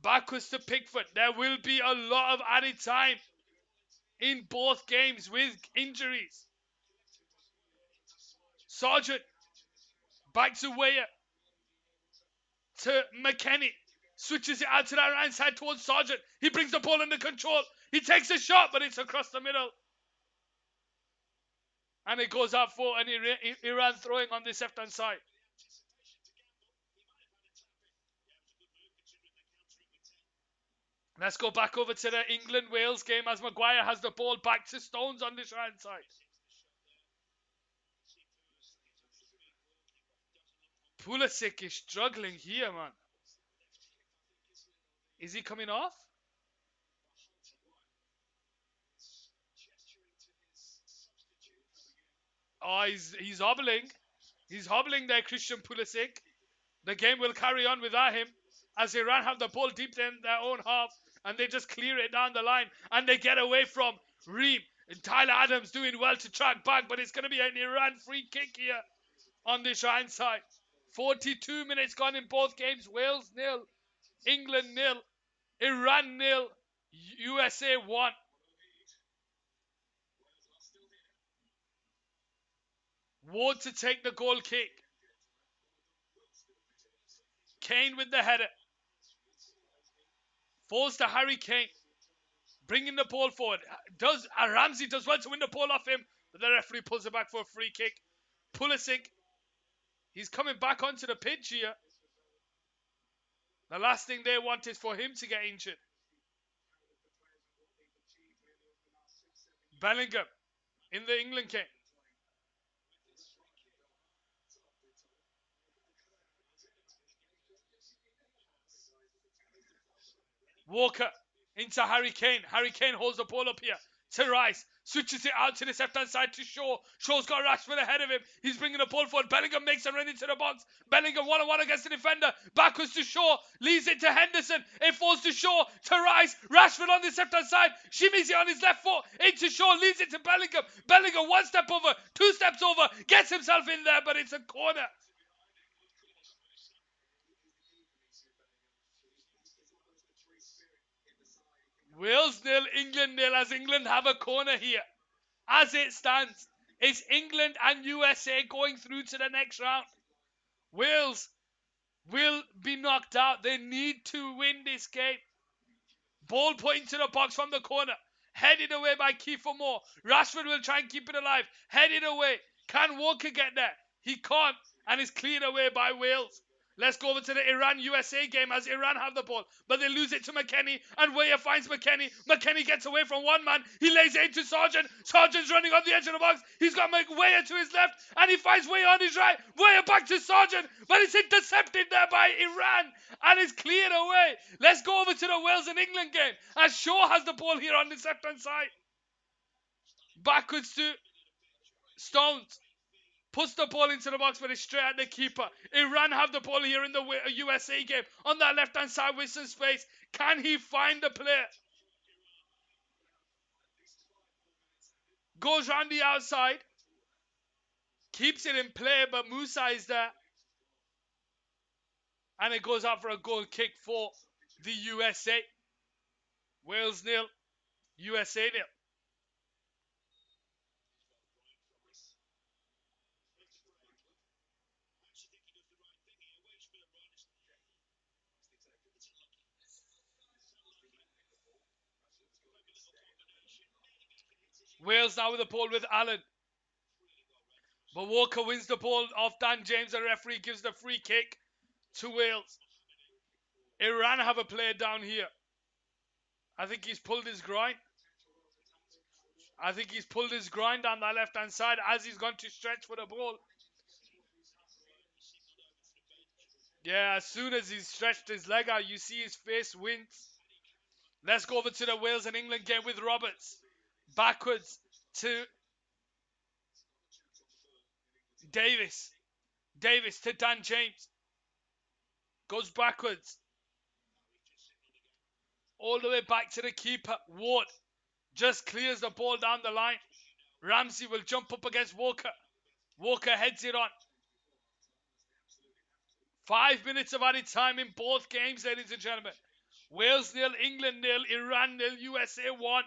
Backwards to Pickford. There will be a lot of added time in both games with injuries. Sargent. Back to Weah. To McKennie. Switches it out to that right side towards Sargent. He brings the ball under control. He takes a shot, but it's across the middle. And it goes out for an Iran throwing on this left-hand side. Let's go back over to the England-Wales game as Maguire has the ball back to Stones on this right side. Pulisic is struggling here, man. Is he coming off? Oh, he's hobbling. He's hobbling there, Christian Pulisic. The game will carry on without him as Iran have the ball deep in their own half and they just clear it down the line and they get away from Reem. And Tyler Adams doing well to track back, but it's going to be an Iran free kick here on this right side. 42 minutes gone in both games. Wales 0, England 0, Iran 0, USA 1. Ward to take the goal kick. Kane with the header. Falls to Harry Kane. Bringing the ball forward. Ramsey does well to win the ball off him, but the referee pulls it back for a free kick. Pulisic. He's coming back onto the pitch here. The last thing they want is for him to get injured. Bellingham in the England game. Walker into Harry Kane. Harry Kane holds the ball up here to Rice. Switches it out to the left-hand side to Shaw. Shaw's got Rashford ahead of him. He's bringing the ball forward. Bellingham makes a run into the box. Bellingham one-on-one against the defender. Backwards to Shaw. Leaves it to Henderson. It falls to Shaw. To Rice. Rashford on the left-hand side. Shimmies it on his left foot. Into Shaw. Leaves it to Bellingham. Bellingham one step over. Two steps over. Gets himself in there, but it's a corner. Wales nil, England nil, as England have a corner here. As it stands, it's England and USA going through to the next round. Wales will be knocked out. They need to win this game. Ball put into the box from the corner. Headed away by Kiefer Moore. Rashford will try and keep it alive. Headed away. Can Walker get there? He can't. And is cleared away by Wales. Let's go over to the Iran-USA game as Iran have the ball. But they lose it to McKennie. And Weah finds McKennie. McKennie gets away from one man. He lays it into Sargent. Sargent's running on the edge of the box. He's got Weah to his left. And he finds Weah on his right. Weah back to Sargent. But it's intercepted there by Iran. And is cleared away. Let's go over to the Wales and England game. As Shaw has the ball here on the left-hand side. Backwards to Stones. Puts the ball into the box, but it's straight at the keeper. Iran have the ball here in the USA game. On that left-hand side with some space. Can he find the player? Goes round the outside. Keeps it in play, but Musa is there. And it goes out for a goal kick for the USA. Wales nil. USA nil. Wales now with the ball with Allen. But Walker wins the ball off Dan James. The referee gives the free kick to Wales. Iran have a player down here. I think he's pulled his groin. I think he's pulled his groin down the left-hand side as he's gone to stretch for the ball. Yeah, as soon as he's stretched his leg out, you see his face wince. Let's go over to the Wales and England game with Roberts. Backwards to Davis. Davis to Dan James. Goes backwards. All the way back to the keeper. Ward just clears the ball down the line. Ramsey will jump up against Walker. Walker heads it on. 5 minutes of added time in both games, ladies and gentlemen. Wales nil, England nil, Iran nil, USA 1.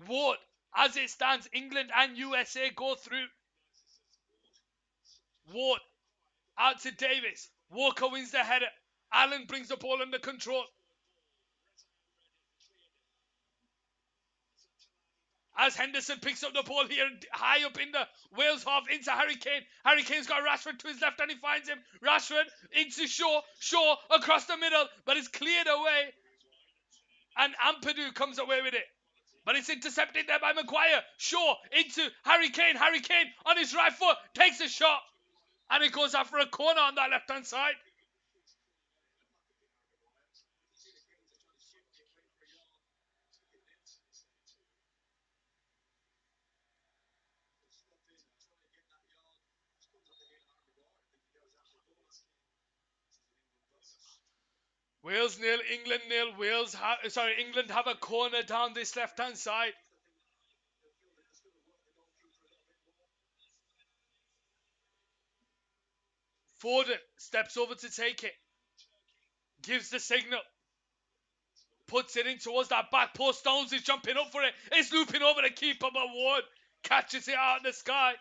Ward, as it stands, England and USA go through. Ward, out to Davis. Walker wins the header. Allen brings the ball under control. As Henderson picks up the ball here, high up in the Wales half, into Harry Kane. Harry Kane's got Rashford to his left and he finds him. Rashford into Shaw. Shaw across the middle, but it's cleared away. And Ampadu comes away with it. But it's intercepted there by Maguire. Shaw into Harry Kane. Harry Kane on his right foot takes a shot. And it goes out for a corner on that left-hand side. Wales nil, England nil. England have a corner down this left-hand side. Foden steps over to take it. Gives the signal. Puts it in towards that back post. Stones is jumping up for it. It's looping over the keeper, but Ward catches it out in the sky.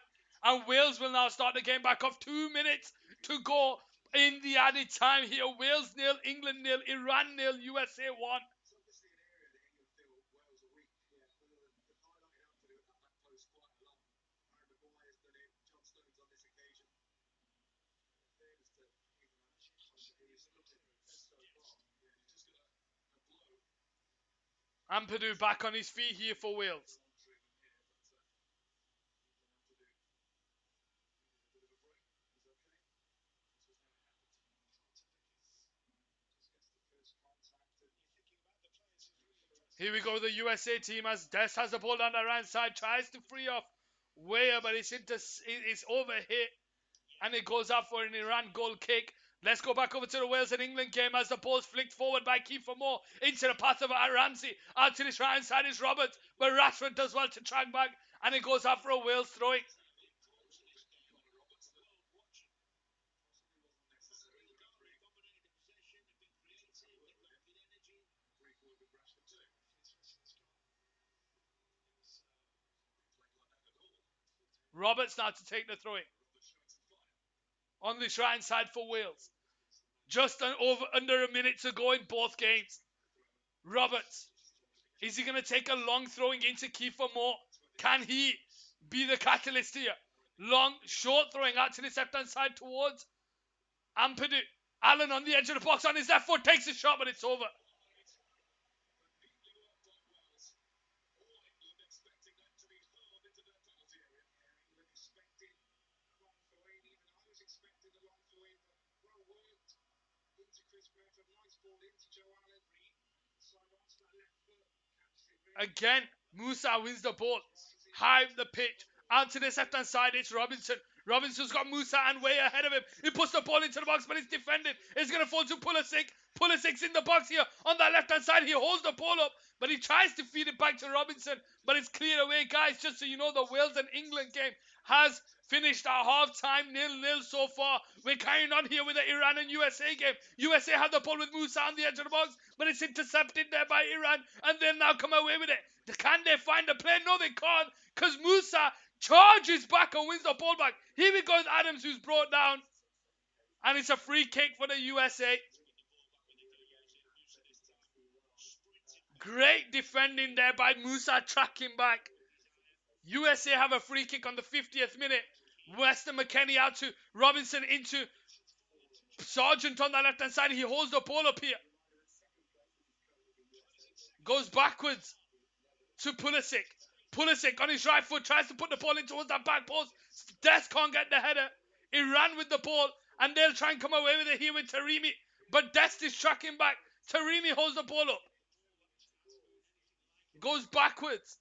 And Wales will now start the game back off. 2 minutes to go in the added time here. Wales nil, England nil, Iran nil, USA 1. Ampadu back on his feet here for Wales. Here we go, the USA team as Des has the ball on the right side, tries to free off Weah, but it's overhit and it goes up for an Iran goal kick. Let's go back over to the Wales and England game as the ball's flicked forward by Kiefer Moore into the path of Ramsey. Out to this right hand side is Roberts, but Rashford does well to track back and it goes up for a Wales throwing. Roberts now to take the throwing on this right hand side for Wales. Just under a minute to go in both games. Roberts, is he going to take a long throwing into Kiefer Moore? Can he be the catalyst here? Long, short throwing out to the left hand side towards Ampadu. Allen on the edge of the box on his left foot takes a shot, but it's over. Again, Musa wins the ball. High the pitch. Onto the left hand side, it's Robinson. Robinson's got Musa and way ahead of him. He puts the ball into the box, but it's defended. It's going to fall to Pulisic. Pulisic's in the box here. On that left hand side, he holds the ball up, but he tries to feed it back to Robinson. But it's cleared away, guys. Just so you know, the Wales and England game has finished at half time 0-0 so far. We're carrying on here with the Iran and USA game. USA had the ball with Musa on the edge of the box, but it's intercepted there by Iran, and they'll now come away with it. Can they find the play? No, they can't, because Musa charges back and wins the ball back. Here we go with Adams, who's brought down, and it's a free kick for the USA. Great defending there by Musa, tracking back. USA have a free kick on the 50th minute. Weston McKennie out to Robinson into Sargent on the left hand side. He holds the ball up here. Goes backwards to Pulisic. Pulisic on his right foot tries to put the ball in towards that back post. Des can't get the header. He ran with the ball and they'll try and come away with it here with Taremi. But Des is tracking back. Taremi holds the ball up. Goes backwards.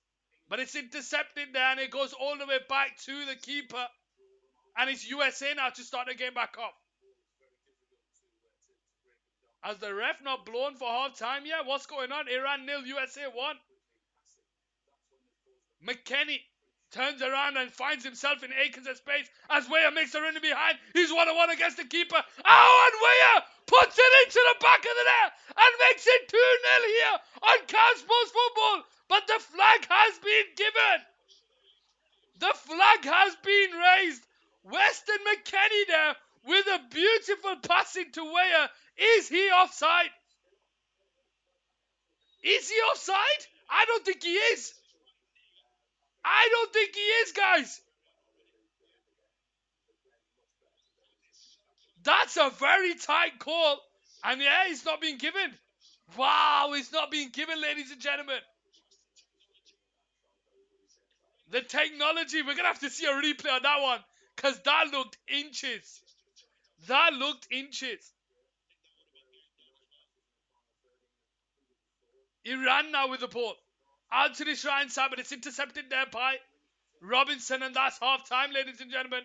But it's intercepted there and it goes all the way back to the keeper. And it's USA now to start the game back up. Has the ref not blown for half time? Yeah, what's going on? Iran 0, USA 1. McKennie turns around and finds himself in Aikens' space as Weah makes a run in behind. He's 1-on-1 against the keeper. Oh, and Weah puts it into the back of the net and makes it 2-0 here on Cal Sports Football. But the flag has been given. The flag has been raised. Weston McKennie there with a beautiful passing to Weah. Is he offside? Is he offside? I don't think he is. I don't think he is, guys. That's a very tight call. And yeah, it's not being given. Wow, it's not being given, ladies and gentlemen. The technology, we're going to have to see a replay on that one. Because that looked inches. That looked inches. Iran now with the ball. Out to this right side, but it's intercepted there by Robinson. And that's half time, ladies and gentlemen.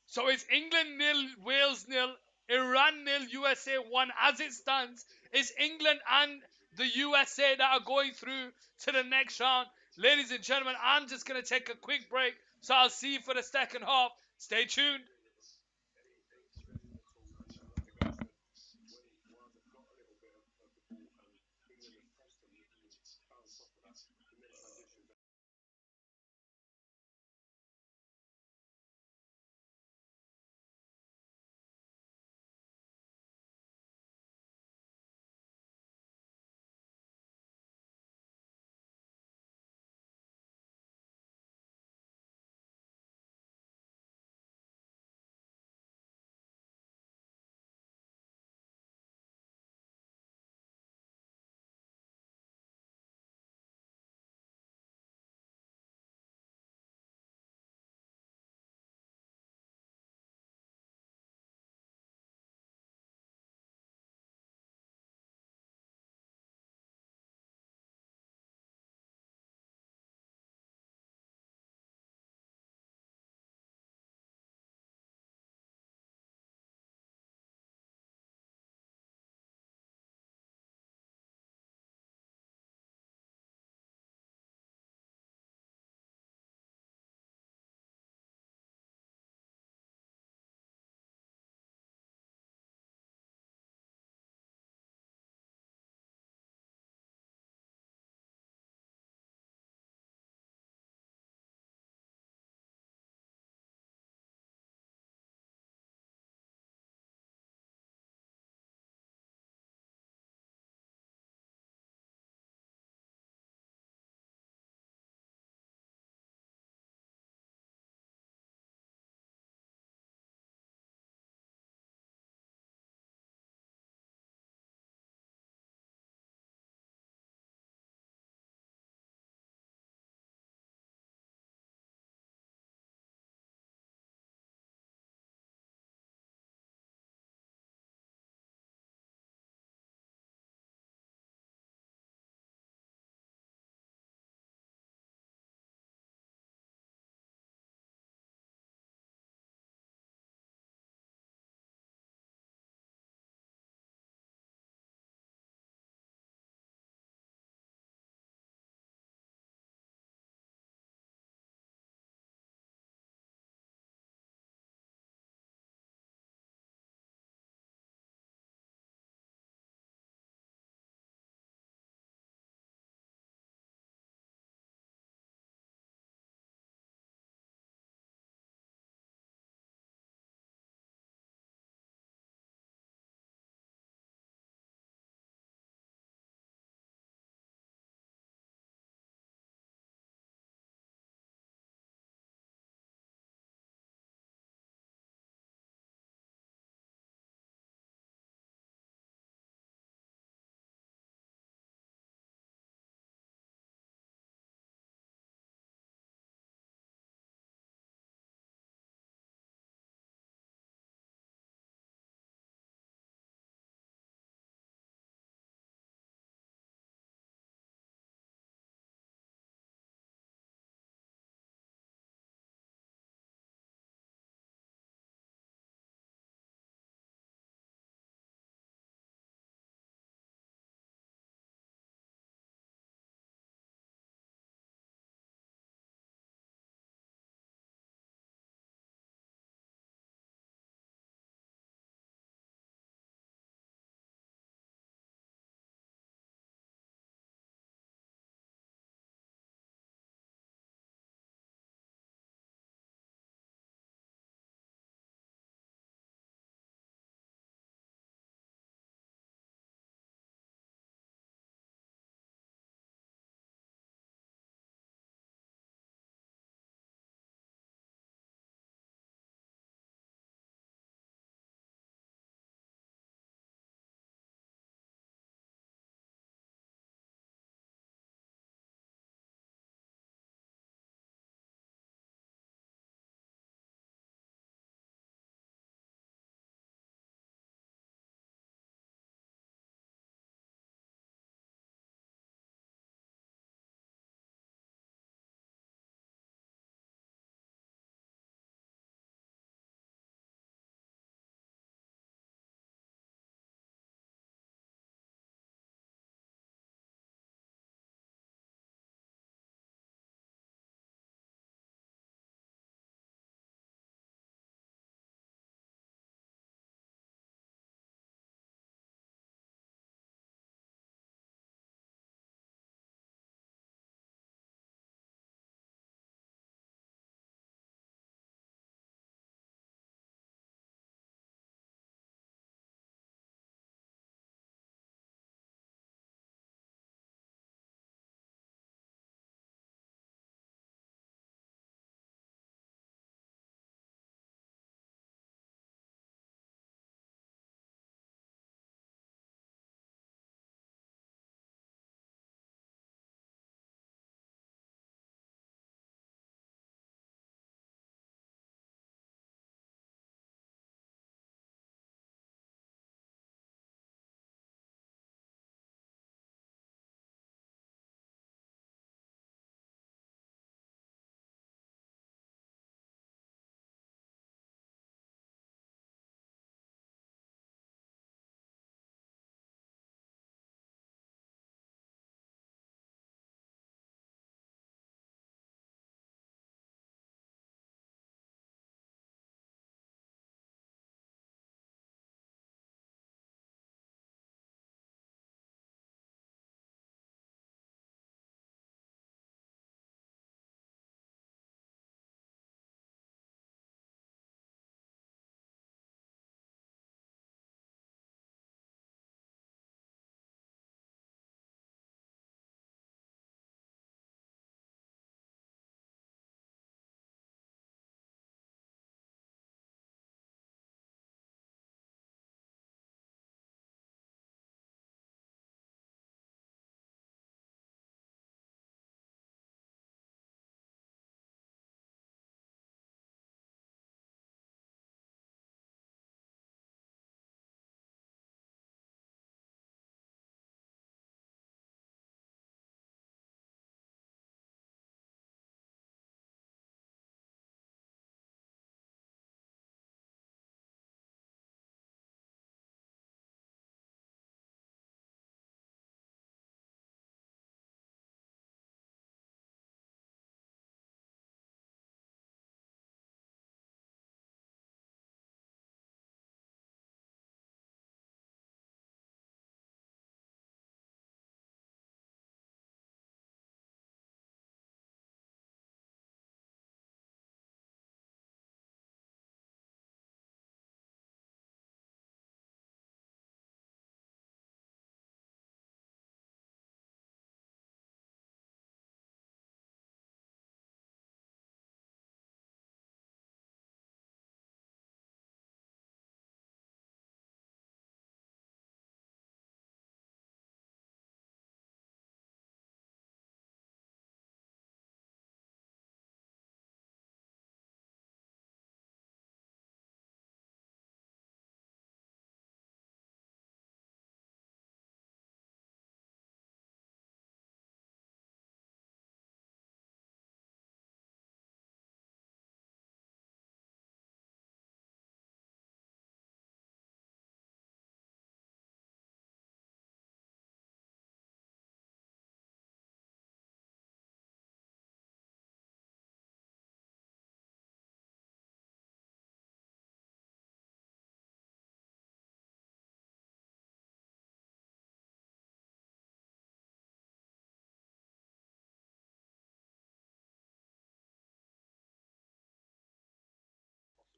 So it's England 0, Wales 0, Iran 0, USA 1. As it stands, it's England and the USA that are going through to the next round. Ladies and gentlemen, I'm just going to take a quick break. So I'll see you for the second half. Stay tuned.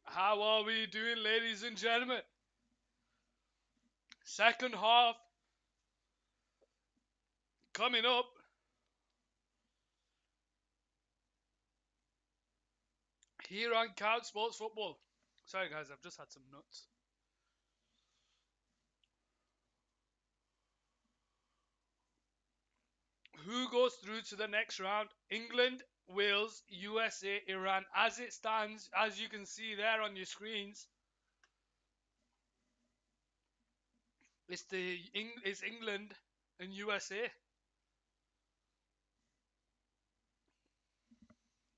How are we doing, ladies and gentlemen? Second half coming up. Here on Couch Sports Football. Sorry, guys, I've just had some nuts. Who goes through to the next round? England, Wales, USA, Iran. As it stands, as you can see there on your screens, it's England and USA.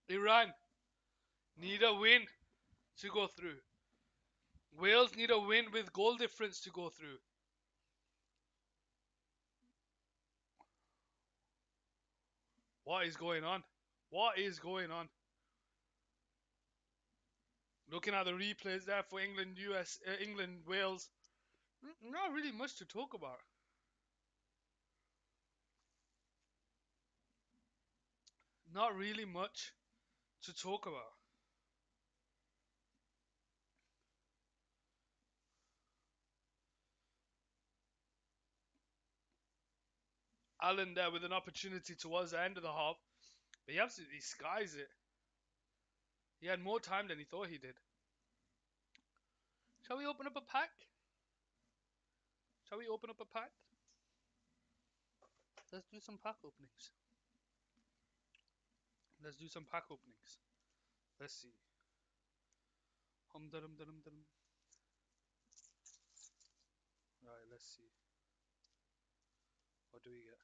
Iran need a win to go through. Wales need a win with goal difference to go through. What is going on? What is going on? Looking at the replays there for England, England, Wales. Not really much to talk about. Not really much to talk about. Allen there with an opportunity towards the end of the half, but he absolutely skies it. He had more time than he thought he did. Shall we open up a pack? Shall we open up a pack? Let's do some pack openings. Let's do some pack openings. Let's see. Right, let's see. What do we get?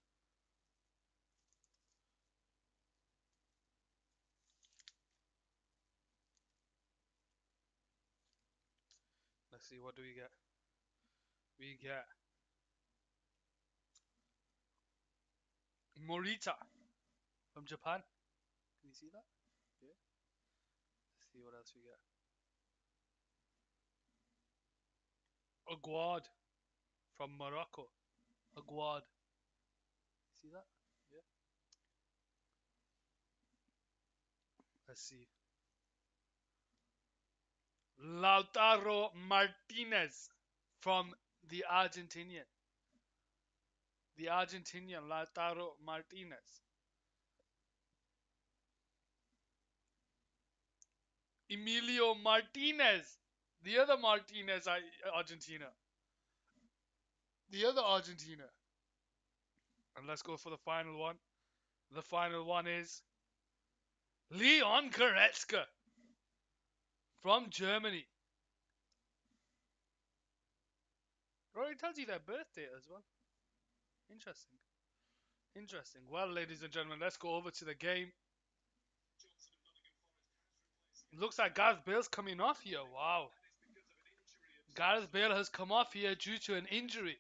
Let's see, what do we get? We get Morita from Japan. Can you see that? Yeah. Let's see what else we get. Aguad from Morocco. Aguad. See that? Yeah. Let's see. Lautaro Martinez from the Argentinian. The Argentinian Lautaro Martinez. Emilio Martinez. The other Martinez, Argentina. The other Argentina. And let's go for the final one. The final one is Leon Goretzka from Germany. Oh, it tells you their birthday as well. Interesting. Interesting. Well, ladies and gentlemen, let's go over to the game. Looks like Gareth Bale's coming off here. Wow. Gareth Bale has come off here due to an injury.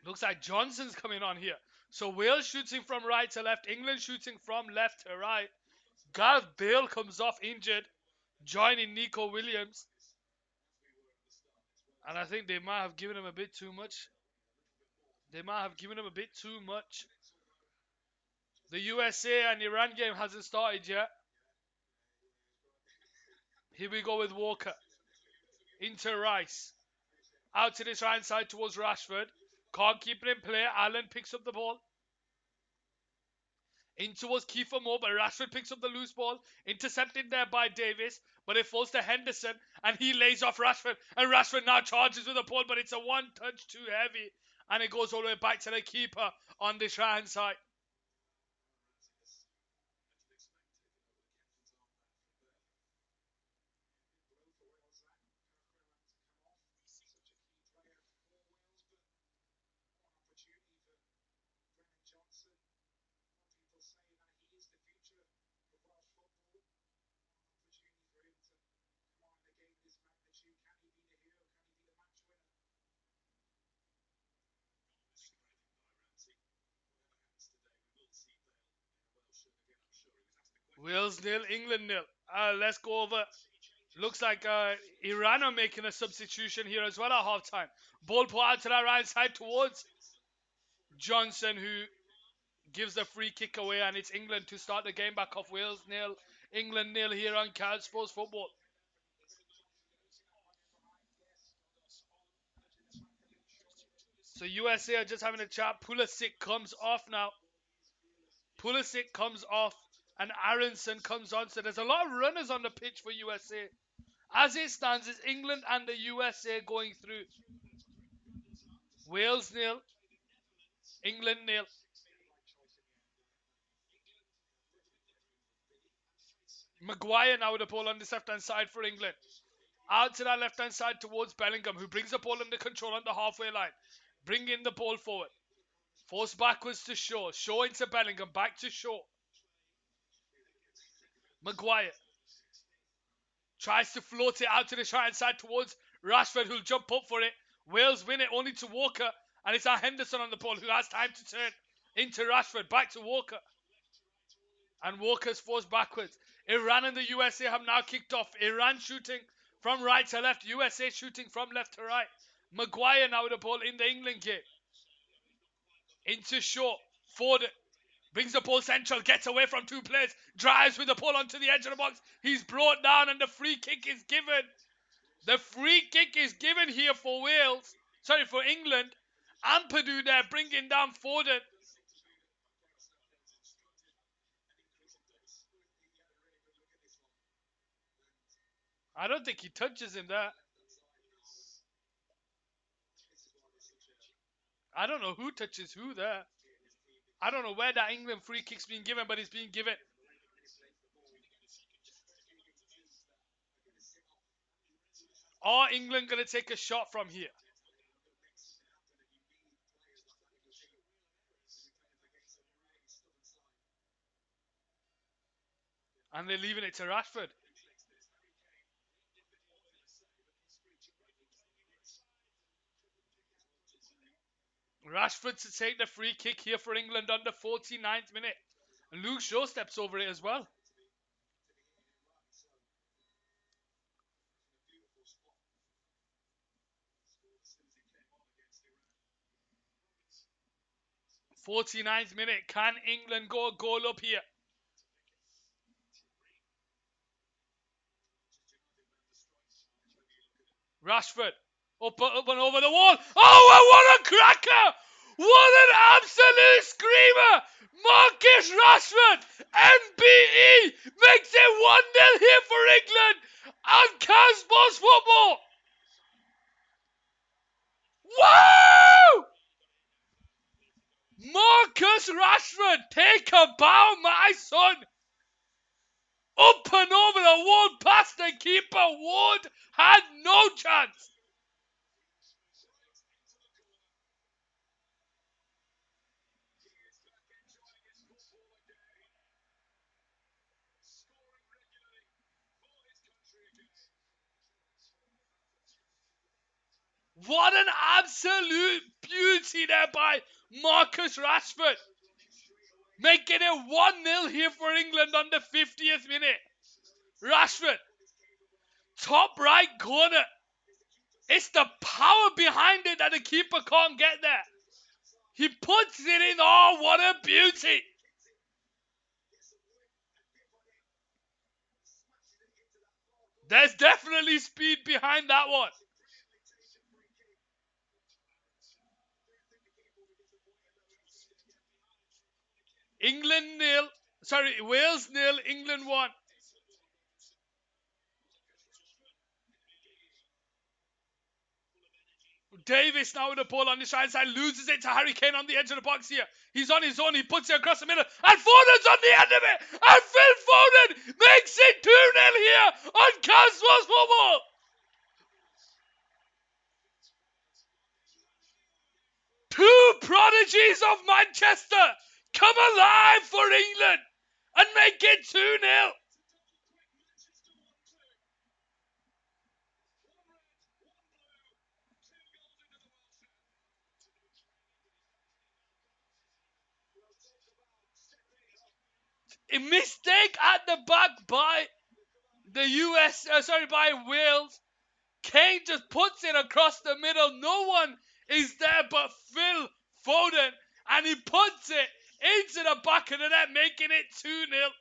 Looks like Johnson's coming on here. So Wales shooting from right to left. England shooting from left to right. Gareth Bale comes off injured, joining Nico Williams. And I think they might have given him a bit too much. They might have given him a bit too much. The USA and Iran game hasn't started yet. Here we go with Walker. Into Rice. Out to this right side towards Rashford. Can't keep it in play. Allen picks up the ball. In towards Kiefer Moore, but Rashford picks up the loose ball. Intercepted there by Davis, but it falls to Henderson, and he lays off Rashford. And Rashford now charges with the ball, but it's a one touch too heavy. And it goes all the way back to the keeper on this right hand side. Wales nil, England nil. Let's go over. Looks like Iran are making a substitution here as well at half time. Ball put out to the right side towards Johnson, who gives the free kick away, and it's England to start the game back off. Wales nil, England nil here on Cal Sports Football. So USA are just having a chat. Pulisic comes off now. Pulisic comes off and Aronson comes on. So there's a lot of runners on the pitch for USA. As it stands, it's England and the USA going through. Wales nil, England nil. Maguire now with the ball on the left-hand side for England. Out to that left-hand side towards Bellingham, who brings the ball under control on the halfway line. Bringing the ball forward. Force backwards to Shaw. Shaw into Bellingham. Back to Shaw. Maguire tries to float it out to the right-hand side towards Rashford, who'll jump up for it. Wales win it only to Walker. And it's our Henderson on the ball, who has time to turn into Rashford. Back to Walker. And Walker's forced backwards. Iran and the USA have now kicked off. Iran shooting from right to left. USA shooting from left to right. Maguire now with the ball in the England game. Into Shaw. Ford brings the ball central. Gets away from two players. Drives with the ball onto the edge of the box. He's brought down and the free kick is given. The free kick is given here for Wales. Sorry, for England. Ampadu there bringing down Foden. I don't think he touches him there. I don't know who touches who there. I don't know where that England free kick's being given, but it's being given. Are England going to take a shot from here? And they're leaving it to Rashford. Rashford to take the free kick here for England on the 49th minute. And Luke Shaw steps over it as well. 49th minute. Can England go a goal up here? Rashford. Up and over the wall. Oh, and what a cracker! What an absolute screamer! Marcus Rashford, MBE, makes it 1-0 here for England on Casbo's Football. Wow! Marcus Rashford, take a bow, my son. Up and over the wall past the keeper. Ward had no chance. What an absolute beauty there by Marcus Rashford. Making it 1-0 here for England on the 50th minute. Rashford, top right corner. It's the power behind it that the keeper can't get there. He puts it in. Oh, what a beauty. There's definitely speed behind that one. England nil. Sorry, Wales nil. England 1. Davis now with the ball on the right side, loses it to Harry Kane on the edge of the box here. He's on his own, he puts it across the middle, and Foden's on the end of it, and Phil Foden makes it 2-0 here on Caswell's Football. Two prodigies of Manchester come alive for England and make it 2-0. A mistake at the back by the by Wales. Kane just puts it across the middle. No one is there but Phil Foden, and he puts it into the back of the net, making it 2-0.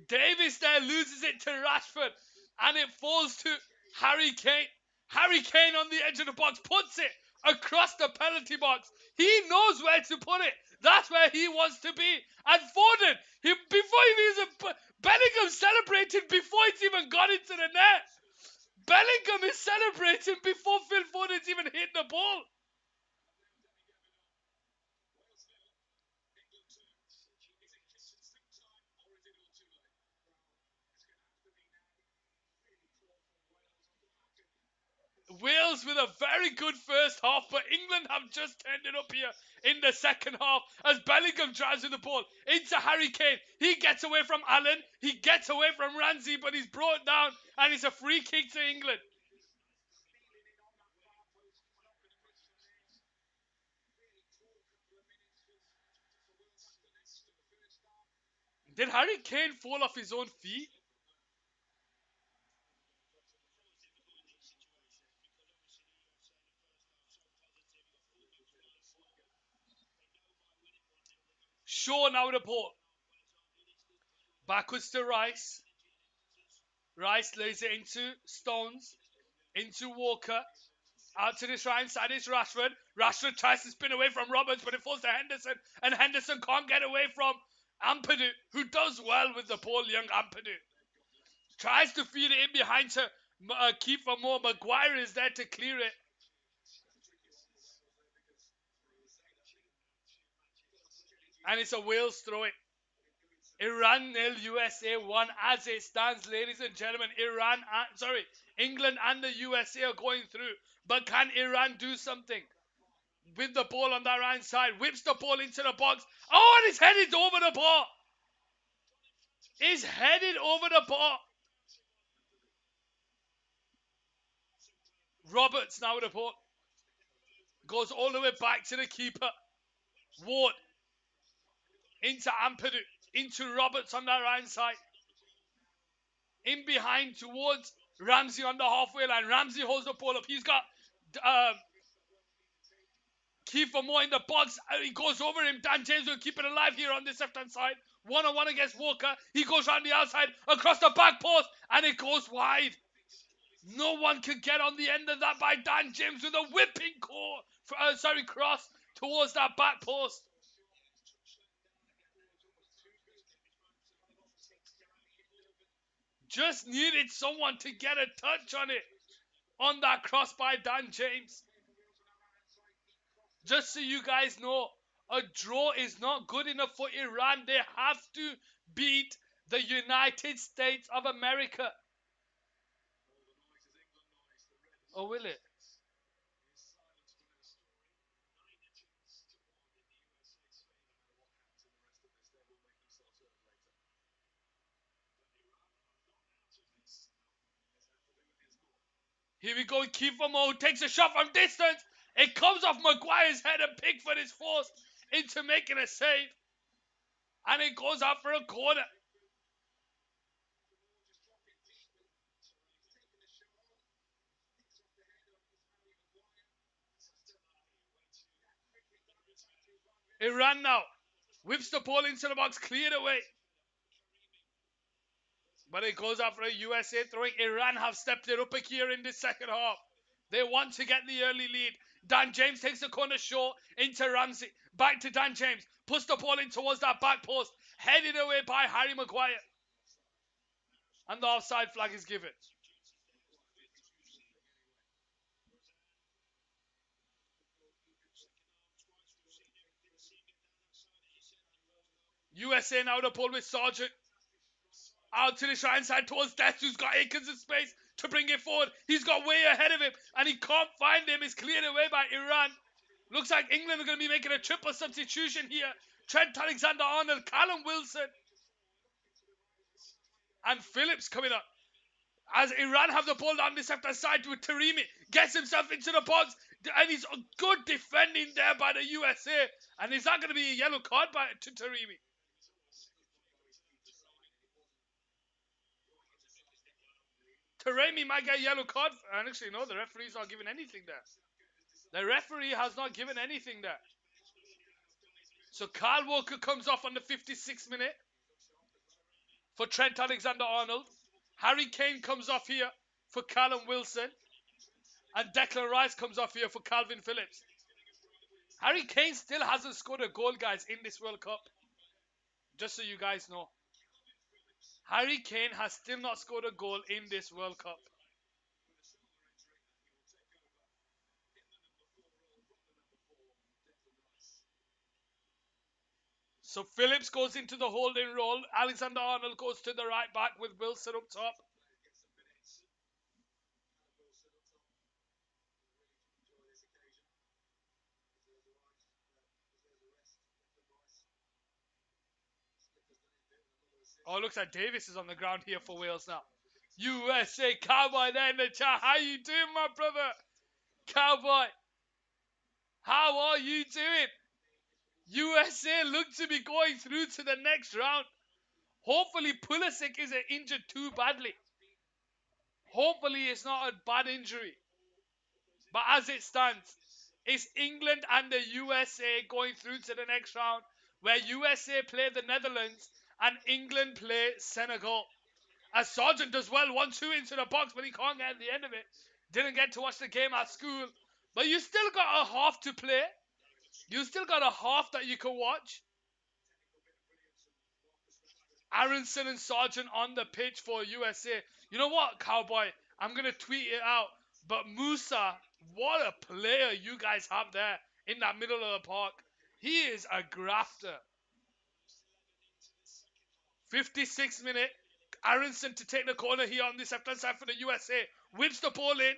Davis there loses it to Rashford, and it falls to Harry Kane. Harry Kane on the edge of the box puts it across the penalty box. He knows where to put it. That's where he wants to be. And Foden, before he even Bellingham celebrated before it's even got into the net. Bellingham is celebrating before Phil Foden's even hit the ball. Wales with a very good first half, but England have just turned it up here in the second half as Bellingham drives with the ball into Harry Kane. He gets away from Allen, he gets away from Ramsey, but he's brought down, and it's a free kick to England. Did Harry Kane fall off his own feet? Shaw now with the ball. Backwards to Rice. Rice lays it into Stones, into Walker. Out to this right side is Rashford. Rashford tries to spin away from Roberts, but it falls to Henderson, and Henderson can't get away from Ampadu, who does well with the ball, young Ampadu. Tries to feed it in behind to Kiefer Moore. Maguire is there to clear it. And it's a Wales throw it. Iran nil, USA 1 as it stands, ladies and gentlemen. England and the USA are going through. But can Iran do something? With the ball on that right side, whips the ball into the box. Oh, and it's headed over the bar. Is headed over the bar. Roberts now with the ball. Goes all the way back to the keeper. Ward. Into Ampadu. Into Roberts on that right side. In behind towards Ramsey on the halfway line. Ramsey holds the ball up. He's got Kiefer Moore in the box. He goes over him. Dan James will keep it alive here on this left-hand side. One-on-one against Walker. He goes round the outside across the back post, and it goes wide. No one could get on the end of that by Dan James with a whipping cross towards that back post. Just needed someone to get a touch on it. On that cross by Dan James. Just so you guys know, a draw is not good enough for Iran. They have to beat the United States of America. Or will it? Here we go. Kiefer Moore takes a shot from distance. It comes off Maguire's head, and Pickford is forced into making a save. And it goes out for a corner. Iran now whips the ball into the box, cleared away. But it goes out for a USA throwing. Iran have stepped it up here in the second half. They want to get the early lead. Dan James takes the corner short into Ramsey. Back to Dan James. Puts the ball in towards that back post. Headed away by Harry Maguire. And the offside flag is given. USA now the ball with Sargent. Out to the right hand side towards Death, who's got acres of space to bring it forward. He's got way ahead of him, and he can't find him. It's cleared away by Iran. Looks like England are going to be making a triple substitution here. Trent Alexander-Arnold, Callum Wilson, and Phillips coming up. As Iran have the ball down this left-hand side with Taremi. Gets himself into the box, and he's good defending there by the USA. And is that going to be a yellow card to Taremi? Taremi might get a yellow card. And actually, no, the referee's not giving anything there. The referee has not given anything there. So Kyle Walker comes off on the 56th minute for Trent Alexander-Arnold. Harry Kane comes off here for Callum Wilson. And Declan Rice comes off here for Calvin Phillips. Harry Kane still hasn't scored a goal, guys, in this World Cup. Just so you guys know. Harry Kane has still not scored a goal in this World Cup. So Phillips goes into the holding role. Alexander-Arnold goes to the right back with Wilson up top. Oh, it looks like Davis is on the ground here for Wales now. USA Cowboy there in the chat. How you doing, my brother? Cowboy, how are you doing? USA look to be going through to the next round. Hopefully Pulisic isn't injured too badly. Hopefully it's not a bad injury. But as it stands, it's England and the USA going through to the next round, where USA play the Netherlands and England play Senegal. As Sargent does well, 1-2 into the box, but he can't get at the end of it. Didn't get to watch the game at school. But you still got a half to play. You still got a half that you can watch. Aronson and Sargent on the pitch for USA. You know what, Cowboy? I'm going to tweet it out. But Musa, what a player you guys have there in that middle of the park. He is a grafter. 56th minute. Aronson to take the corner here on this left-hand side for the USA. Whips the ball in.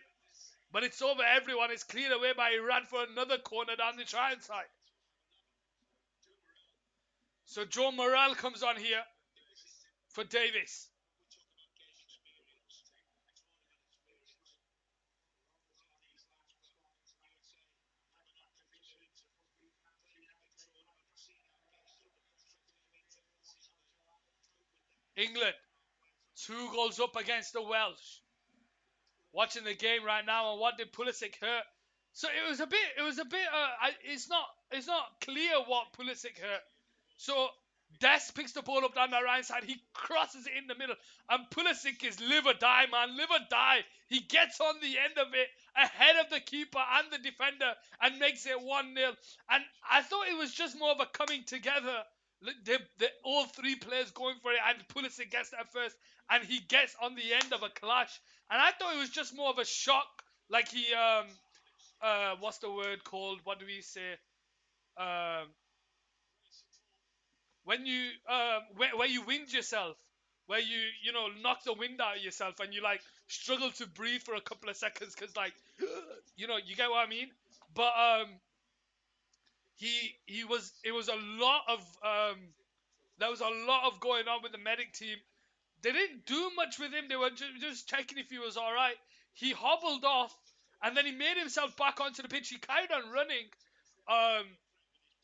But it's over everyone. It's cleared away by Iran for another corner down the right side. So Joe Morrell comes on here for Davis. England, 2 goals up against the Welsh. Watching the game right now, and what did Pulisic hurt? So it was a bit. It's not clear what Pulisic hurt. So Des picks the ball up down the right side. He crosses it in the middle, and Pulisic is live or die, man, live or die. He gets on the end of it ahead of the keeper and the defender and makes it 1-0. And I thought it was just more of a coming together. All three players going for it, and Pulisic gets there first, and he gets on the end of a clash. And I thought it was just more of a shock, like he what's the word called? What do we say? Um, when you where you wind yourself, where you know knock the wind out of yourself, and you like struggle to breathe for a couple of seconds because like you get what I mean. But he was it was a lot of there was a lot of going on with the medic team. They didn't do much with him. They were just checking if he was all right. He hobbled off, and then he made himself back onto the pitch. He carried on running um,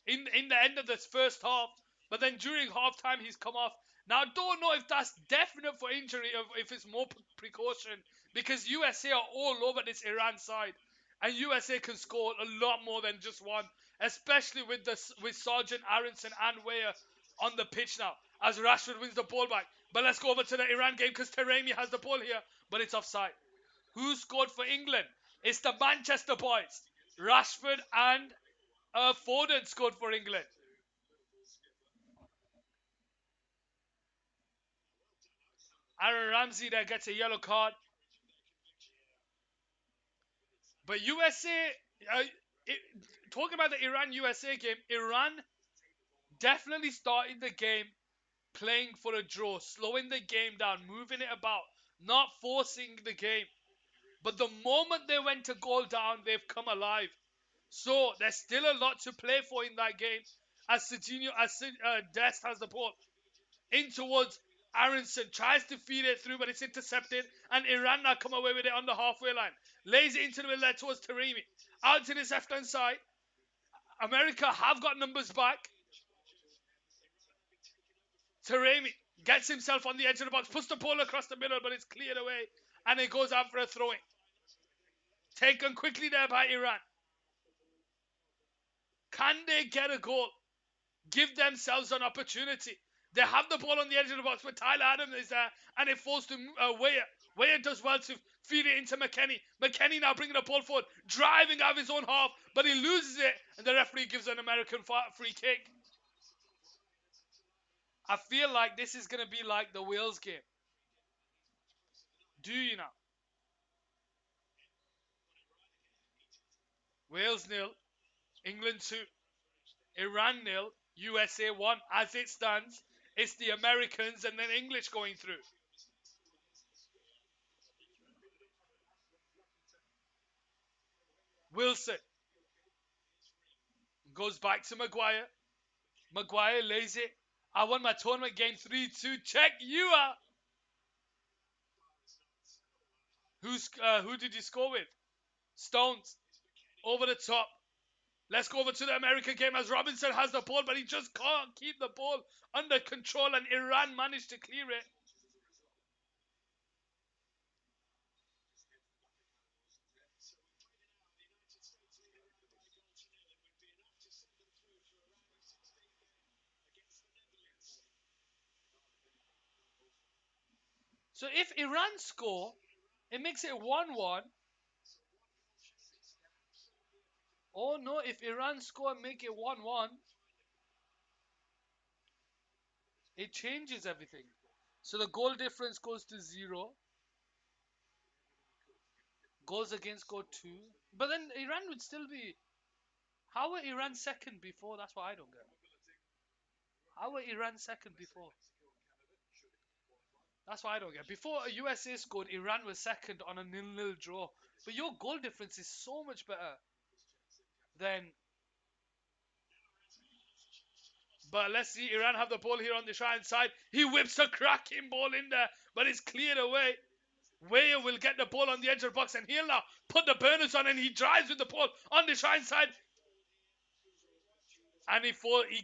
in the end of this first half, but then during half time, he's come off. Now, I don't know if that's definite for injury or if it's more precaution, because USA are all over this Iran side, and USA can score a lot more than just one, especially with Sergeant Aronson and Weah on the pitch now, as Rashford wins the ball back. But let's go over to the Iran game because Taremi has the ball here, but it's offside. Who scored for England? It's the Manchester boys. Rashford and Foden scored for England. Aaron Ramsey there gets a yellow card. But USA, it, talking about the Iran-USA game, Iran definitely started the game playing for a draw, slowing the game down, moving it about, not forcing the game. But the moment they went to goal down, they've come alive. So there's still a lot to play for in that game. As Dest has the ball in towards Aronson, tries to feed it through, but it's intercepted, and Iran now come away with it on the halfway line. Lays it into the middle there towards Taremi. Out to this left-hand side. America have got numbers back. Taremi gets himself on the edge of the box, puts the ball across the middle, but it's cleared away, and it goes out for a throw-in. Taken quickly there by Iran. Can they get a goal? give themselves an opportunity. They have the ball on the edge of the box, but Tyler Adams is there, and it falls to Weah. Weah does well to feed it into McKennie. McKennie now bringing the ball forward, driving out of his own half, but he loses it, and the referee gives an American free kick. I feel like this is going to be like the Wales game. Do you know? Wales 0, England 2, Iran 0, USA 1. As it stands, it's the Americans and then English going through. Wilson goes back to Maguire. Maguire lays it. I won my tournament game 3-2. Check you out. Who did you score with? Stones. Over the top. Let's go over to the American game as Robinson has the ball, but he just can't keep the ball under control, and Iran managed to clear it. So if Iran score, it makes it 1-1. Oh no, if Iran score and make it 1-1, it changes everything. So the goal difference goes to 0. Goals against go 2. But then Iran would still be. How were Iran second before? That's what I don't get. How were Iran second before? That's what I don't get. Before USA scored, Iran was second on a 0-0 draw. But your goal difference is so much better than. But let's see, Iran have the ball here on the right side. He whips a cracking ball in there, but it's cleared away. Weah will get the ball on the edge of the box, and he'll now put the burners on, and he drives with the ball on the right side. And he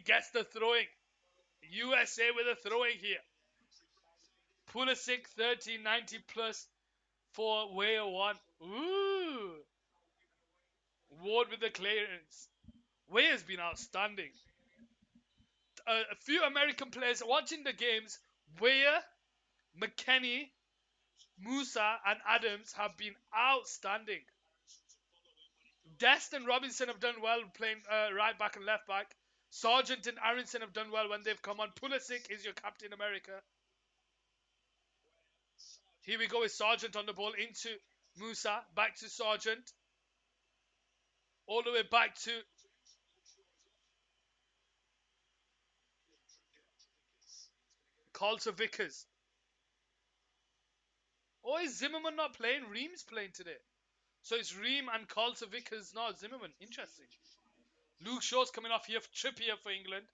gets the throwing. USA with a throwing here. Pulisic 30-90 plus for Weah 1. Ooh. Ward with the clearance. Weah has been outstanding. A few American players watching the games, Weah, McKennie, Musa, and Adams have been outstanding. Dest and Robinson have done well playing right back and left back. Sargent and Aronson have done well when they've come on. Pulisic is your Captain America. Here we go with Sargent on the ball into Musa. Back to Sargent. All the way back to Carlton Vickers. Oh, is Zimmerman not playing? Ream's playing today. So it's Ream and Carlton Vickers, not Zimmerman. Interesting. Luke Shaw's coming off here for Trippier for England.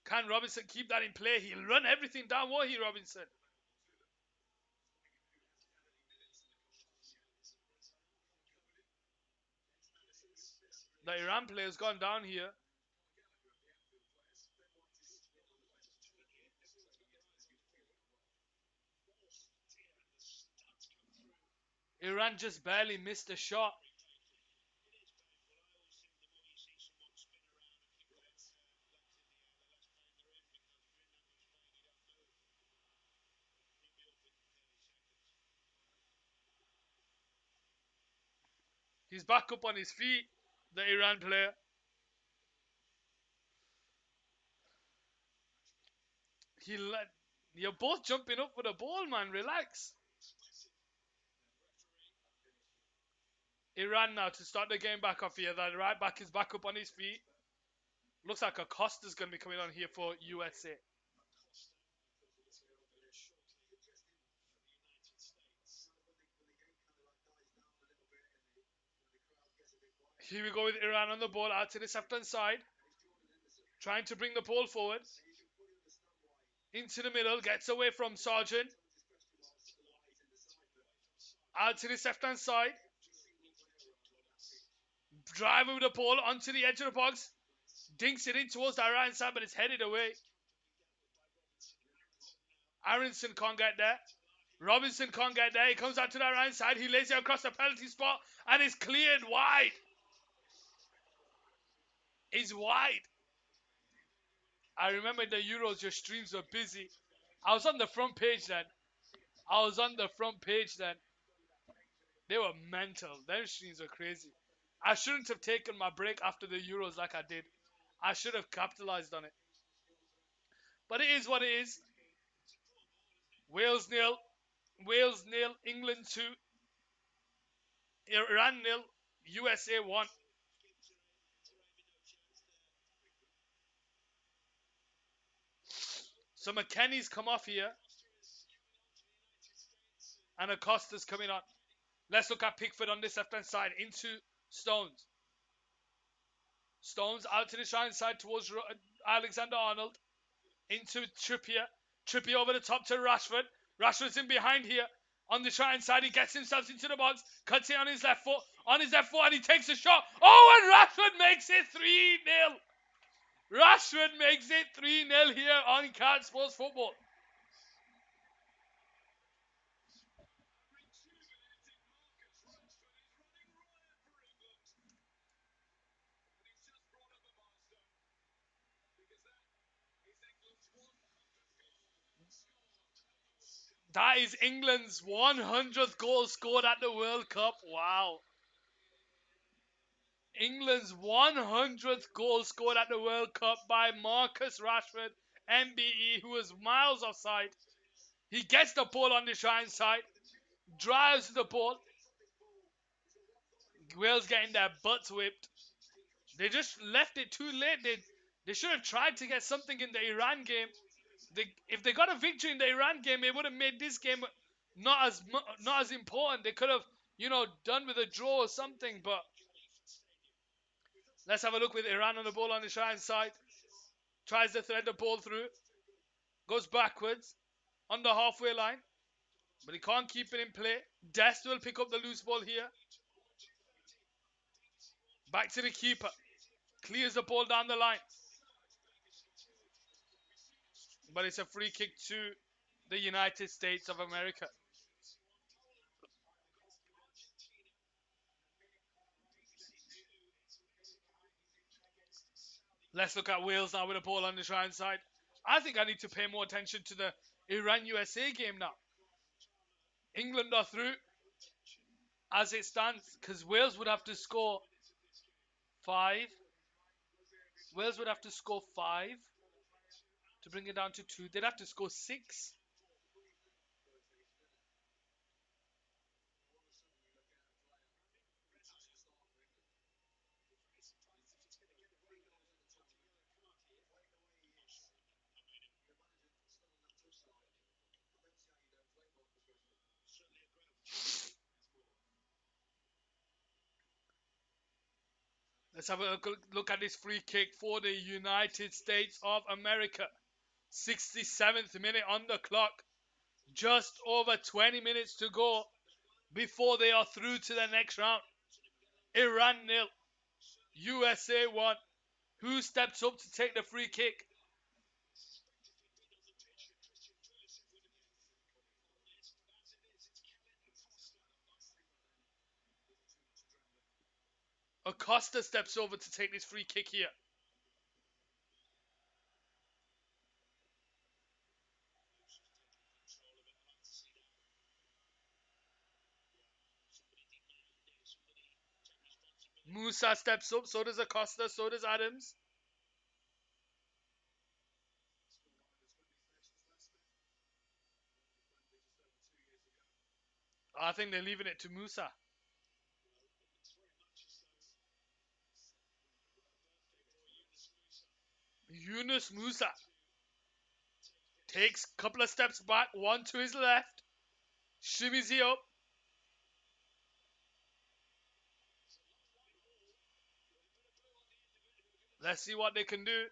Can Robinson keep that in play? He'll run everything down, won't he, Robinson? The Iran player's gone down here. Iran just barely missed a shot. He's back up on his feet, the Iran player. You're both jumping up for the ball, man. Relax. Iran now to start the game back off here. That right back is back up on his feet. Looks like Acosta's going to be coming on here for USA. Here we go with Iran on the ball out to the left hand side. Trying to bring the ball forward. Into the middle. Gets away from Sargent. Out to the left hand side. Driving with the ball onto the edge of the box. Dinks it in towards the right side, but it's headed away. Aronson can't get there. Robinson can't get there. He comes out to the right side. He lays it across the penalty spot and is cleared wide. is wide. I remember the Euros, your streams were busy. I was on the front page then. I was on the front page then. They were mental. Their streams were crazy. I shouldn't have taken my break after the Euros like I did. I should have capitalized on it. But it is what it is. Wales nil. Wales nil. England 2. Iran nil. USA 1. So McKennie's come off here. And Acosta's coming on. Let's look at Pickford on this left-hand side. Into Stones. Stones out to the right side towards Alexander-Arnold. Into Trippier. Trippier over the top to Rashford. Rashford's in behind here. On the right side, he gets himself into the box. Cuts it on his left foot. On his left foot, and he takes a shot. Oh, and Rashford makes it 3-0. Rashford makes it 3-0 here on Cat Sports Football. That is England's 100th goal scored at the World Cup. Wow. England's 100th goal scored at the World Cup by Marcus Rashford, MBE, who was miles offside. He gets the ball on the right side, drives the ball. Wales getting their butts whipped. They just left it too late. They should have tried to get something in the Iran game. If they got a victory in the Iran game, it would have made this game not as important. They could have, done with a draw or something. But let's have a look with Iran on the ball on the right side. Tries to thread the ball through. Goes backwards on the halfway line. But he can't keep it in play. Dest will pick up the loose ball here. Back to the keeper. Clears the ball down the line. But it's a free kick to the United States of America. Let's look at Wales now with the ball on the right side. I think I need to pay more attention to the Iran-USA game now. England are through as it stands because Wales would have to score 5. Wales would have to score 5 to bring it down to 2. They'd have to score 6. Let's have a look at this free kick for the United States of America. 67th minute on the clock. Just over 20 minutes to go before they are through to the next round. Iran nil. USA 1. Who steps up to take the free kick? Acosta steps over to take this free kick here. Musa steps up, so does Acosta, so does Adams. I think they're leaving it to Musa. Yunus Musa takes a couple of steps back, one to his left, shimmies it up. Let's see what they can do.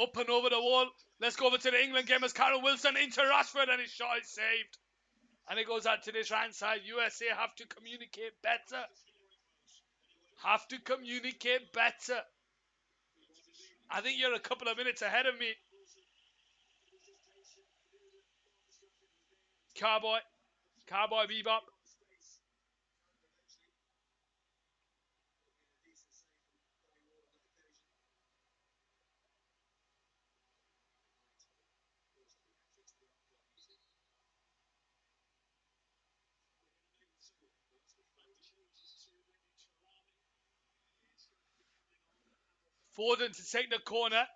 Up and over the wall. Let's go over to the England game as Carol Wilson into Rashford and his shot is saved. And it goes out to this right side. USA have to communicate better. Have to communicate better. I think you're a couple of minutes ahead of me. Cowboy Bebop. Foden to take the corner.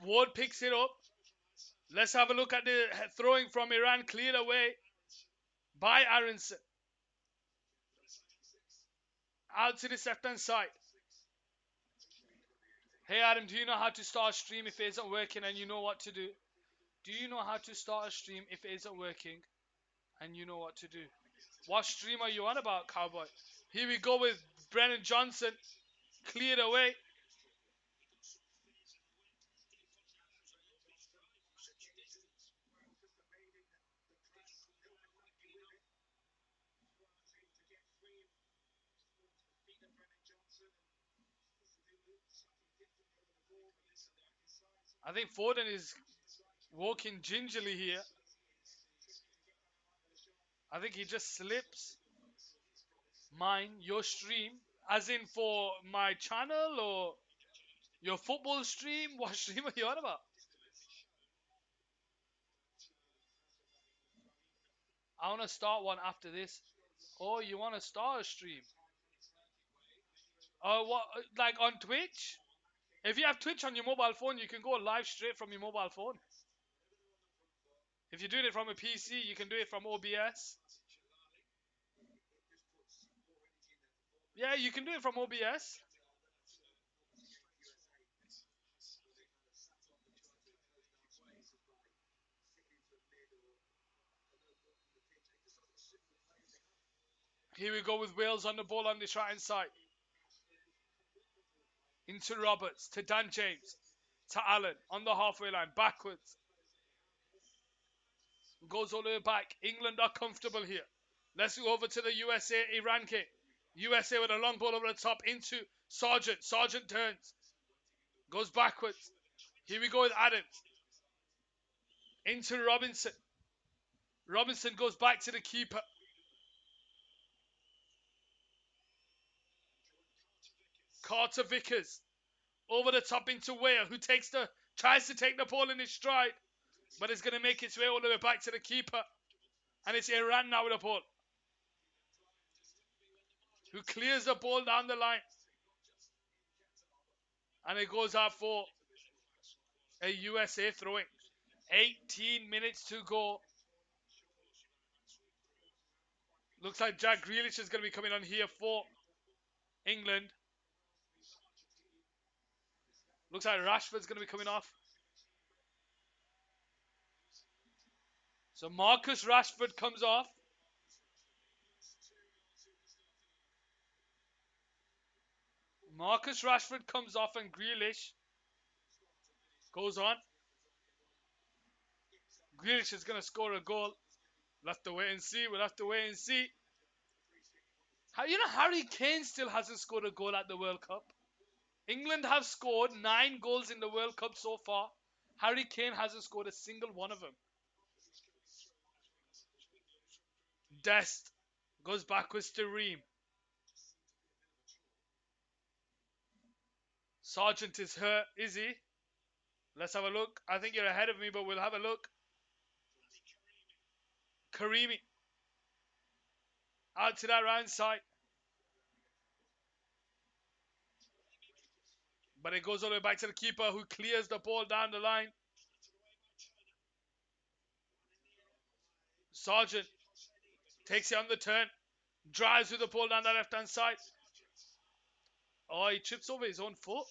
Ward picks it up. Let's have a look at the throwing from Iran, cleared away by Aronson. Out to the left-hand side. Hey Adam, do you know how to start a stream if it isn't working and you know what to do? Do you know how to start a stream if it isn't working and you know what to do? What stream are you on about, cowboy? Here we go with Brennan Johnson. Cleared away. I think Foden is walking gingerly here. I think he just slips. Mine, your stream, as in for my channel or your football stream? What stream are you on about? I want to start one after this. Oh, you want to start a stream? What? Like on Twitch? If you have Twitch on your mobile phone, you can go live straight from your mobile phone. If you're doing it from a PC, you can do it from OBS. Yeah, you can do it from OBS. Here we go with Wales on the ball on the right hand side. Into Roberts, to Dan James, to Allen on the halfway line, backwards. Goes all the way back. England are comfortable here. Let's go over to the USA Iran game. USA with a long ball over the top into Sargent. Sargent turns. Goes backwards. Here we go with Adams. Into Robinson. Robinson goes back to the keeper. Carter Vickers. Over the top into Weah, who tries to take the ball in his stride, but is going to make its way all the way back to the keeper. And it's Iran now with the ball, who clears the ball down the line. And it goes out for a USA throwing. 18 minutes to go. Looks like Jack Grealish is going to be coming on here for England. Looks like Rashford's going to be coming off. So Marcus Rashford comes off. Marcus Rashford comes off and Grealish goes on. Grealish is going to score a goal. We'll have to wait and see. We'll have to wait and see. Harry Kane still hasn't scored a goal at the World Cup. England have scored 9 goals in the World Cup so far. Harry Kane hasn't scored a single one of them. Dest goes backwards to Ream. Sargent is hurt, is he? Let's have a look. I think you're ahead of me, but we'll have a look. Karimi. Out to that right side. But it goes all the way back to the keeper, who clears the ball down the line. Sargent takes it on the turn. Drives with the ball down the left-hand side. Oh, he trips over his own foot.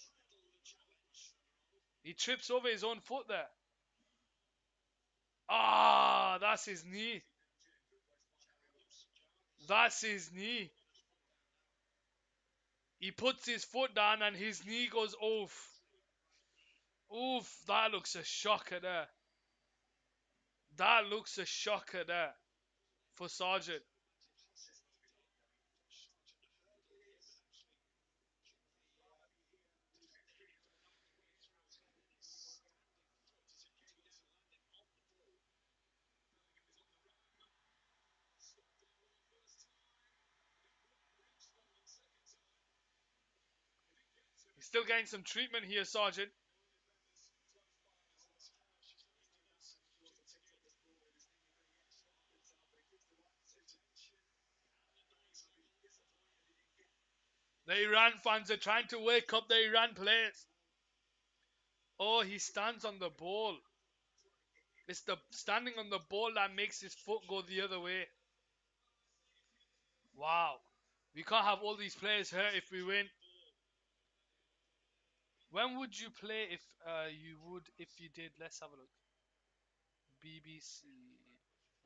He trips over his own foot there. Ah, that's his knee. That's his knee. He puts his foot down and his knee goes oof. Oof, that looks a shocker there. That looks a shocker there for Sargent. He's still getting some treatment here, Sargent. The Iran fans are trying to wake up the Iran players. Oh, he stands on the ball. It's the standing on the ball that makes his foot go the other way. Wow. We can't have all these players hurt if we win. When would you play if you did? Let's have a look. BBC.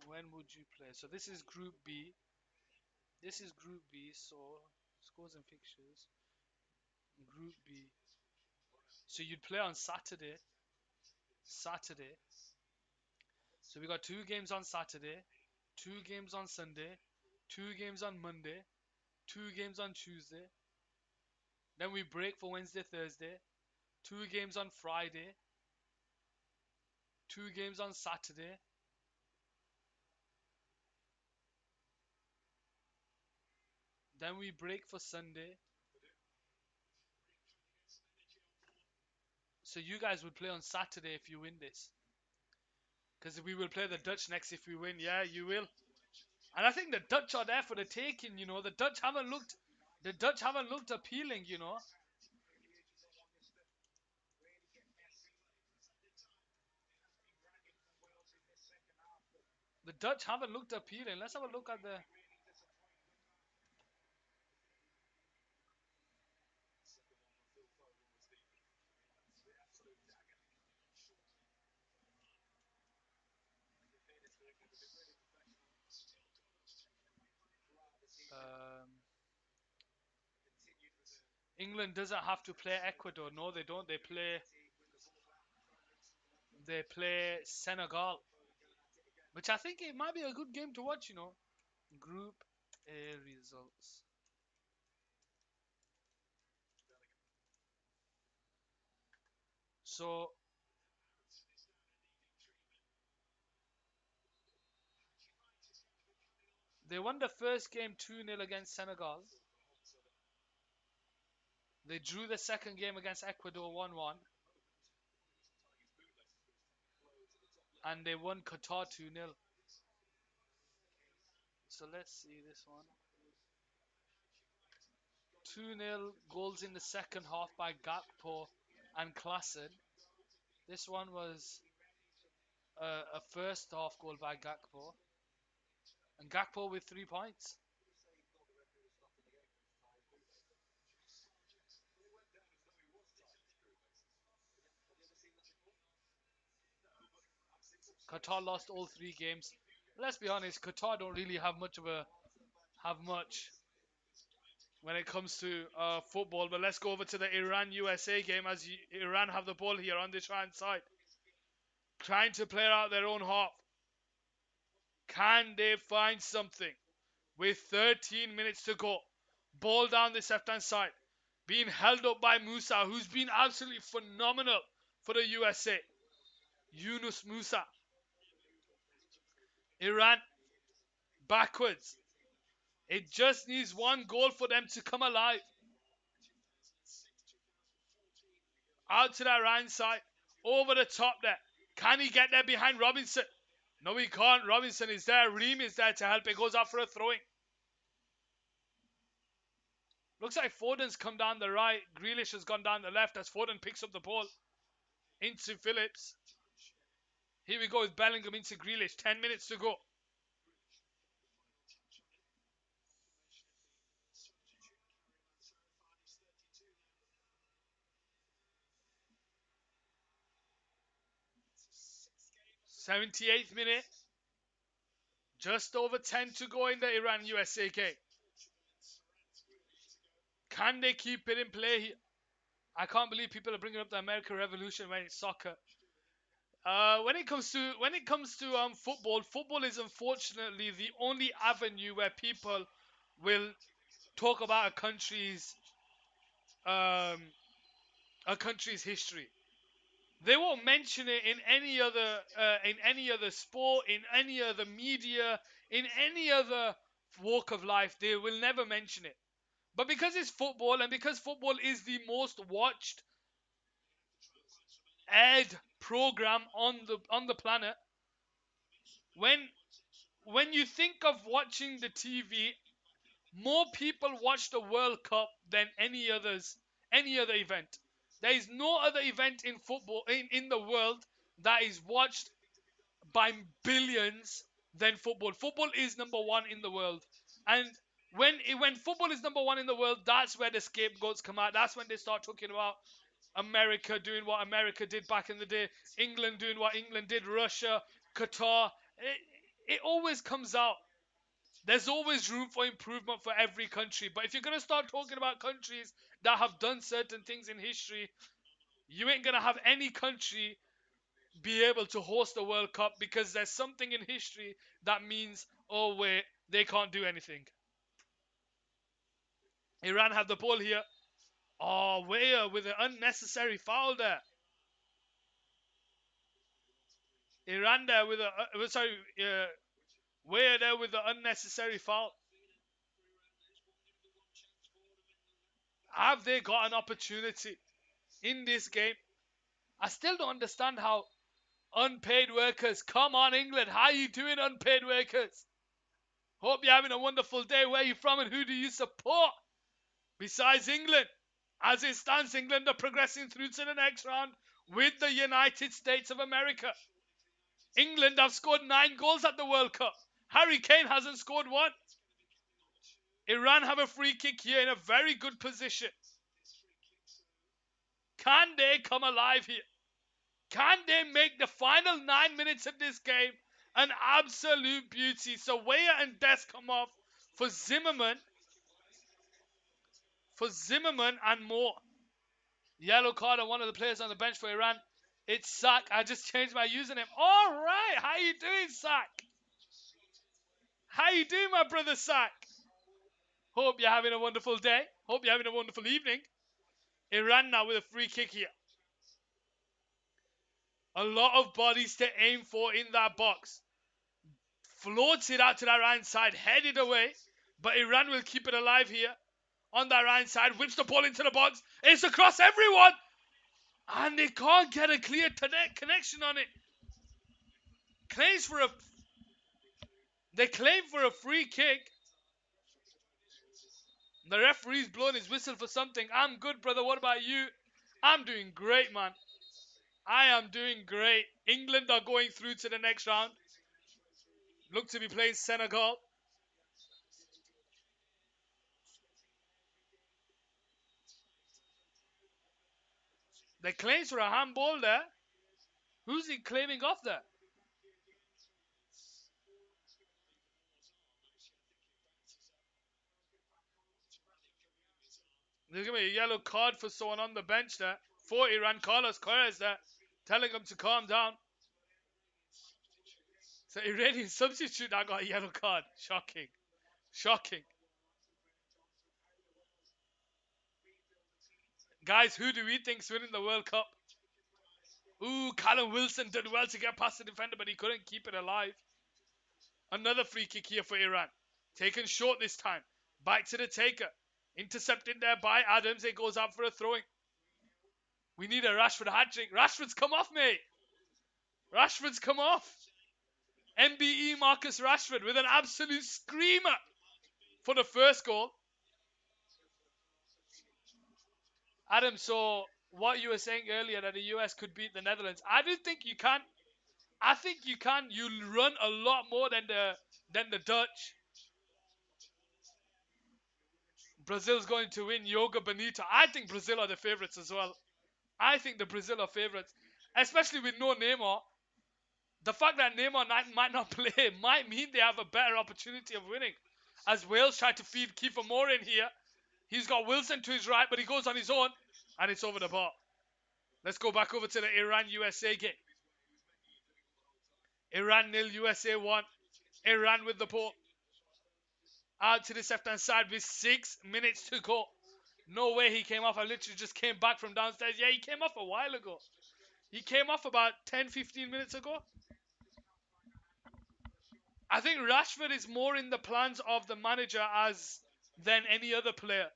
When would you play? So this is Group B. This is Group B. So scores and fixtures. Group B. So you'd play on Saturday. Saturday. So we got 2 games on Saturday, 2 games on Sunday, 2 games on Monday, 2 games on Tuesday. Then we break for Wednesday, Thursday. 2 games on Friday. 2 games on Saturday. Then we break for Sunday. So you guys would play on Saturday if you win this. Because we will play the Dutch next if we win. Yeah, you will. And I think the Dutch are there for the taking, you know. The Dutch haven't looked appealing, you know. The Dutch haven't looked appealing. Let's have a look at the um, England doesn't have to play Ecuador. No, they don't. They play Senegal, which I think it might be a good game to watch, you know. Group A results. So they won the first game 2-0 against Senegal. They drew the second game against Ecuador 1-1. And they won Qatar 2-0. So let's see this one. 2-0 goals in the second half by Gakpo and Klassen. This one was a first half goal by Gakpo. And Gakpo with 3 points. Qatar lost all 3 games. Let's be honest, Qatar don't really have much when it comes to football. But let's go over to the Iran USA game as Iran have the ball here on this right side, trying to play out their own half. Can they find something with 13 minutes to go? Ball down this left hand side, being held up by Musa, who's been absolutely phenomenal for the USA. Yunus Musa. Iran backwards. It just needs one goal for them to come alive. Out to that right side. Over the top there. Can he get there behind Robinson? No, he can't. Robinson is there. Reem is there to help. It goes out for a throwing. Looks like Foden's come down the right. Grealish has gone down the left as Foden picks up the ball into Phillips. Here we go with Bellingham into Grealish. 10 minutes to go. '78th minute. Just over 10 to go in the Iran-USA game. Can they keep it in play here? I can't believe people are bringing up the American Revolution when it's soccer. When it comes to football, football is unfortunately the only avenue where people will talk about um, a country's history. They won't mention it in any other sport, in any other media, in any other walk of life. They will never mention it. But because it's football, and because football is the most watched aired program on the planet, when when you think of watching the TV, More people watch the World Cup than any other event. There is no other event in football in the world that is watched by billions than football. Football is number one in the world, and when football is number one in the world, that's where the scapegoats come out. That's when they start talking about America doing what America did back in the day, England doing what England did, Russia, Qatar. It always comes out. There's always room for improvement for every country. But if you're going to start talking about countries that have done certain things in history, you ain't going to have any country be able to host the World Cup because there's something in history that means, oh, wait, they can't do anything. Iran have the ball here. Oh, Weah with an unnecessary foul there. Iran there with Weah there with the unnecessary foul. Have they got an opportunity in this game? I still don't understand how unpaid workers. Come on, England. How you doing, unpaid workers? Hope you're having a wonderful day. Where are you from and who do you support? Besides England. As it stands, England are progressing through to the next round with the United States of America. England have scored 9 goals at the World Cup. Harry Kane hasn't scored one. Iran have a free kick here in a very good position. Can they come alive here? Can they make the final 9 minutes of this game an absolute beauty? So Weah and Des come off for Zimmerman. And more. Yellow card on one of the players on the bench for Iran. It's Sak. I just changed my username. All right. How you doing, Sak? How you doing, my brother Sak? Hope you're having a wonderful day. Hope you're having a wonderful evening. Iran now with a free kick here. A lot of bodies to aim for in that box. Floats it out to that right side, headed away. But Iran will keep it alive here. On that right side, whips the ball into the box. It's across everyone. And they can't get a clear connection on it. They claim for a free kick. The referee's blowing his whistle for something. I'm good, brother. What about you? I'm doing great, man. I am doing great. England are going through to the next round. Look to be playing Senegal. They claims for a handball there. Who's he claiming off there? There's going to be a yellow card for someone on the bench there. For Iran, Carlos Corres there. Telling him to calm down. So Iranian substitute that got a yellow card. Shocking. Shocking. Guys, who do we think's winning the World Cup? Ooh, Callum Wilson did well to get past the defender, but he couldn't keep it alive. Another free kick here for Iran. Taken short this time. Back to the taker. Intercepted there by Adams. It goes out for a throwing. We need a Rashford hat-trick. Rashford's come off, mate. Rashford's come off. MBE Marcus Rashford with an absolute screamer for the first goal. Adam, so what you were saying earlier that the US could beat the Netherlands, I don't think you can. I think you can. You run a lot more than the Dutch. Brazil's going to win. Yoga Bonita. I think Brazil are the favourites as well. I think the Brazil are favourites, especially with no Neymar. The fact that Neymar might not play might mean they have a better opportunity of winning. As Wales try to feed Kiefer Moore in here. He's got Wilson to his right, but he goes on his own, and it's over the bar. Let's go back over to the Iran-USA game. Iran 0, USA 1. Iran with the ball. Out to the left-hand side with 6 minutes to go. No way he came off. I literally just came back from downstairs. Yeah, he came off a while ago. He came off about 10-15 minutes ago. I think Rashford is more in the plans of the manager than any other player.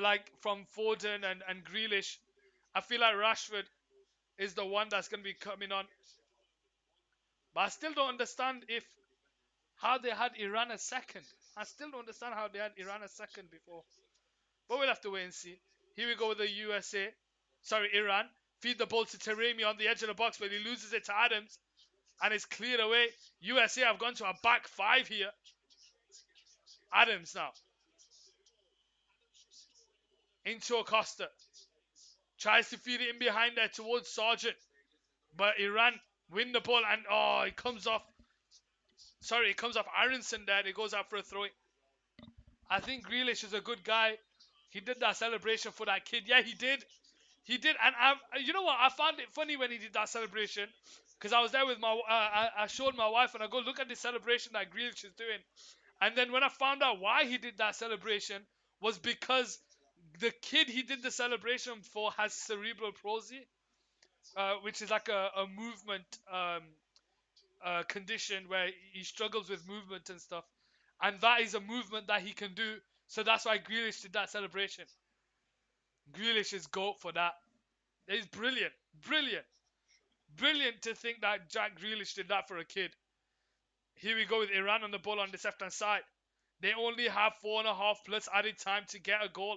Like from Foden and Grealish. I feel like Rashford is the one that's going to be coming on. But I still don't understand how they had Iran a second. I still don't understand how they had Iran a second before. But we'll have to wait and see. Here we go with the USA. Sorry, Iran. Feed the ball to Taremi on the edge of the box, but he loses it to Adams. And it's cleared away. USA have gone to a back five here. Adams now. Into Acosta. Tries to feed it in behind there towards Sargent. But Iran win the ball and it comes off. Sorry, it comes off Aronson there. It goes out for a throw. I think Grealish is a good guy. He did that celebration for that kid. Yeah, he did. He did. And you know what? I found it funny when he did that celebration. Because I was there with my, I showed my wife and I go, look at the celebration that Grealish is doing. And then when I found out why he did that celebration was because the kid he did the celebration for has cerebral palsy, which is like a movement condition where he struggles with movement and stuff. And that is a movement that he can do. So that's why Grealish did that celebration. Grealish is GOAT for that. It's brilliant. Brilliant. Brilliant to think that Jack Grealish did that for a kid. Here we go with Iran on the ball on the left-hand side. They only have 4.5 plus added time to get a goal.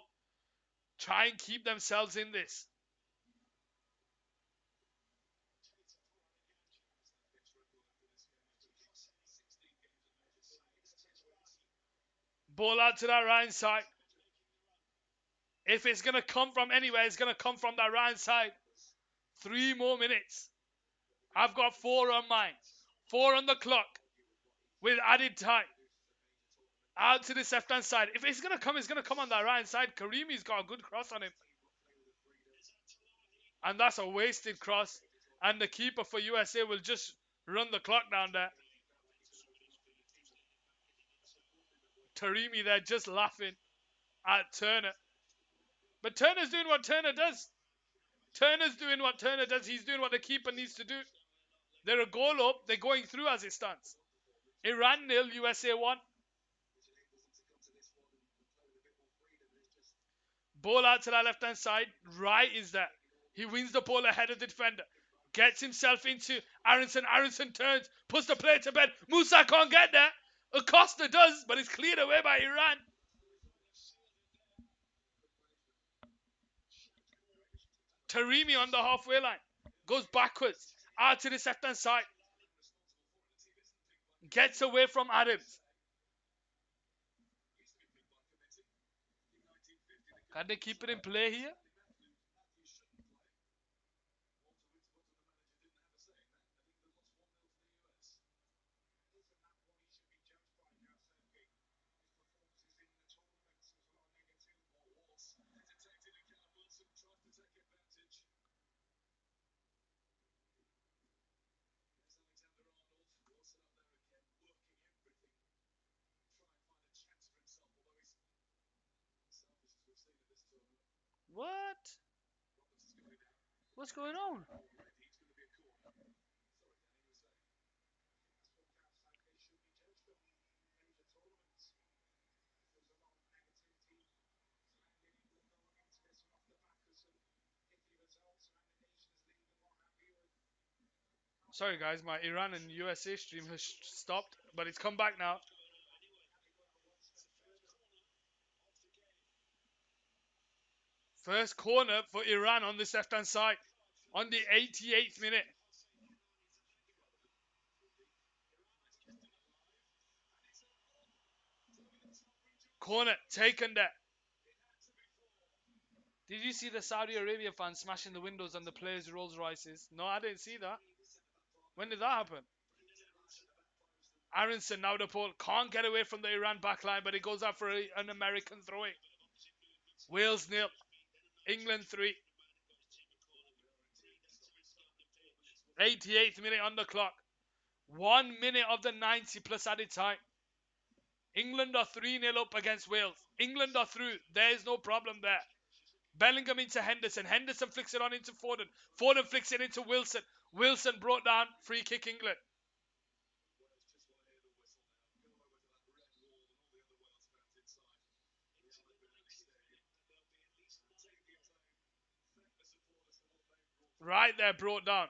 Try and keep themselves in this. Ball out to that right side. If it's going to come from anywhere, it's going to come from that right side. 3 more minutes. I've got 4 on mine. 4 on the clock. With added time. Out to this left-hand side. If it's going to come, it's going to come on that right side. Karimi's got a good cross on him. And that's a wasted cross. And the keeper for USA will just run the clock down there. Taremi there just laughing at Turner. But Turner's doing what Turner does. Turner's doing what Turner does. He's doing what the keeper needs to do. They're a goal up. They're going through as it stands. Iran 0, USA 1. Ball out to that left-hand side. Right is there. He wins the ball ahead of the defender. Gets himself into Aronson. Aronson turns. Puts the player to bed. Musa can't get there. Acosta does, but it's cleared away by Iran. Taremi on the halfway line. Goes backwards. Out to the left-hand side. Gets away from Adams. Can they keep it in play here? What? What's going on? Sorry guys, my Iran and USA stream has stopped, but it's come back now. First corner for Iran on this left-hand side on the 88th minute. Corner taken there. Did you see the Saudi Arabia fans smashing the windows on the players' Rolls Royces? No, I didn't see that. When did that happen? Aronson now the ball can't get away from the Iran backline, but it goes out for an American throwing. Wales 0, England 3. 88th minute on the clock. 1 minute of the 90 plus added time. England are 3-0 up against Wales. England are through. There is no problem there. Bellingham into Henderson. Henderson flicks it on into Foden. Foden flicks it into Wilson. Wilson brought down. Free kick England. Right there, brought down.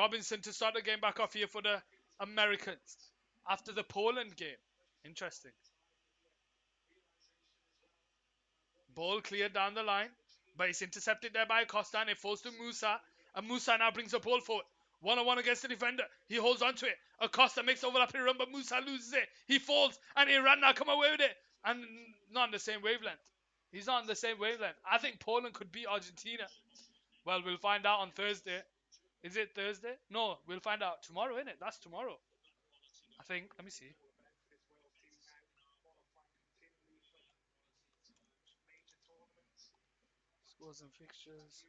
Robinson to start the game back off here for the Americans after the Poland game. Interesting. Ball cleared down the line, but it's intercepted there by Costa and it falls to Musa. And Musa now brings the ball forward. One-on-one against the defender. He holds on to it. Acosta makes overlapping run, but Musa loses it. He falls, and Iran now come away with it. And not on the same wavelength. He's not on the same wavelength. I think Poland could beat Argentina. Well, we'll find out on Thursday. Is it Thursday? No, we'll find out tomorrow, isn't it? That's tomorrow. I think. Let me see. Scores and fixtures.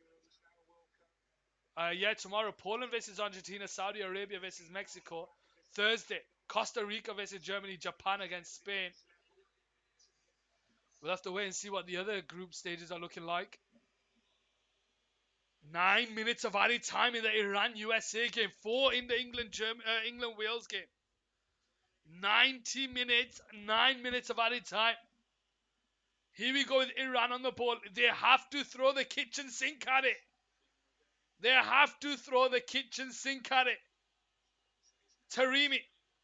Yeah, tomorrow Poland versus Argentina, Saudi Arabia versus Mexico. Thursday, Costa Rica versus Germany, Japan against Spain. We'll have to wait and see what the other group stages are looking like. 9 minutes of added time in the Iran-USA game. 4 in the England-Wales game. 90 minutes, 9 minutes of added time. Here we go with Iran on the ball. They have to throw the kitchen sink at it. They have to throw the kitchen sink at it. Taremi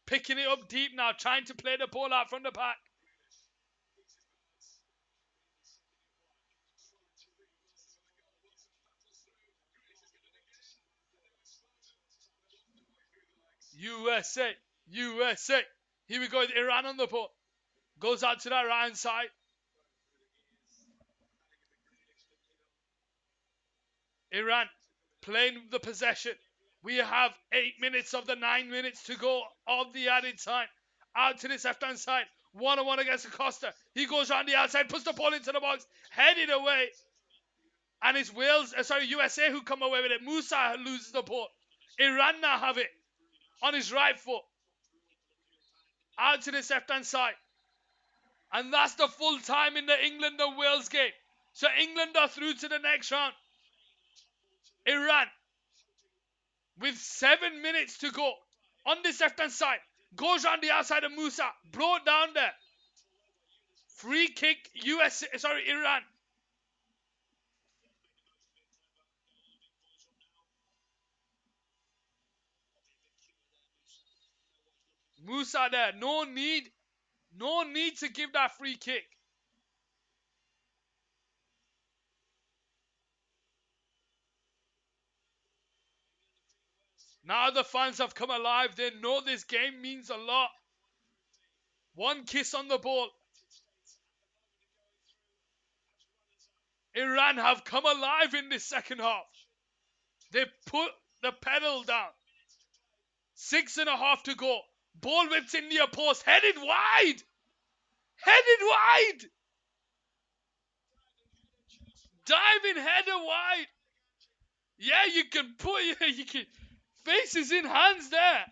picking it up deep now, trying to play the ball out from the back. USA, USA. Here we go with Iran on the ball. Goes out to that right hand side. Iran playing the possession. We have 8 minutes of the 9 minutes to go of the added time. Out to this left hand side. 1-on-1 against Acosta. He goes around the outside, puts the ball into the box, headed away. And it's USA who come away with it. Musa loses the ball. Iran now have it on his right foot. Out to this left hand side. And that's the full time in the England and Wales game. So England are through to the next round. Iran, with 7 minutes to go, on this left hand side, goes around the outside of Musa, brought down there. Free kick, Iran. Musa there, no need to give that free kick. Now the fans have come alive. They know this game means a lot. One kiss on the ball. Iran have come alive in this second half. They put the pedal down. 6.5 to go. Ball whips in near post. Headed wide. Headed wide. Diving header wide. Yeah, you can put faces in hands there.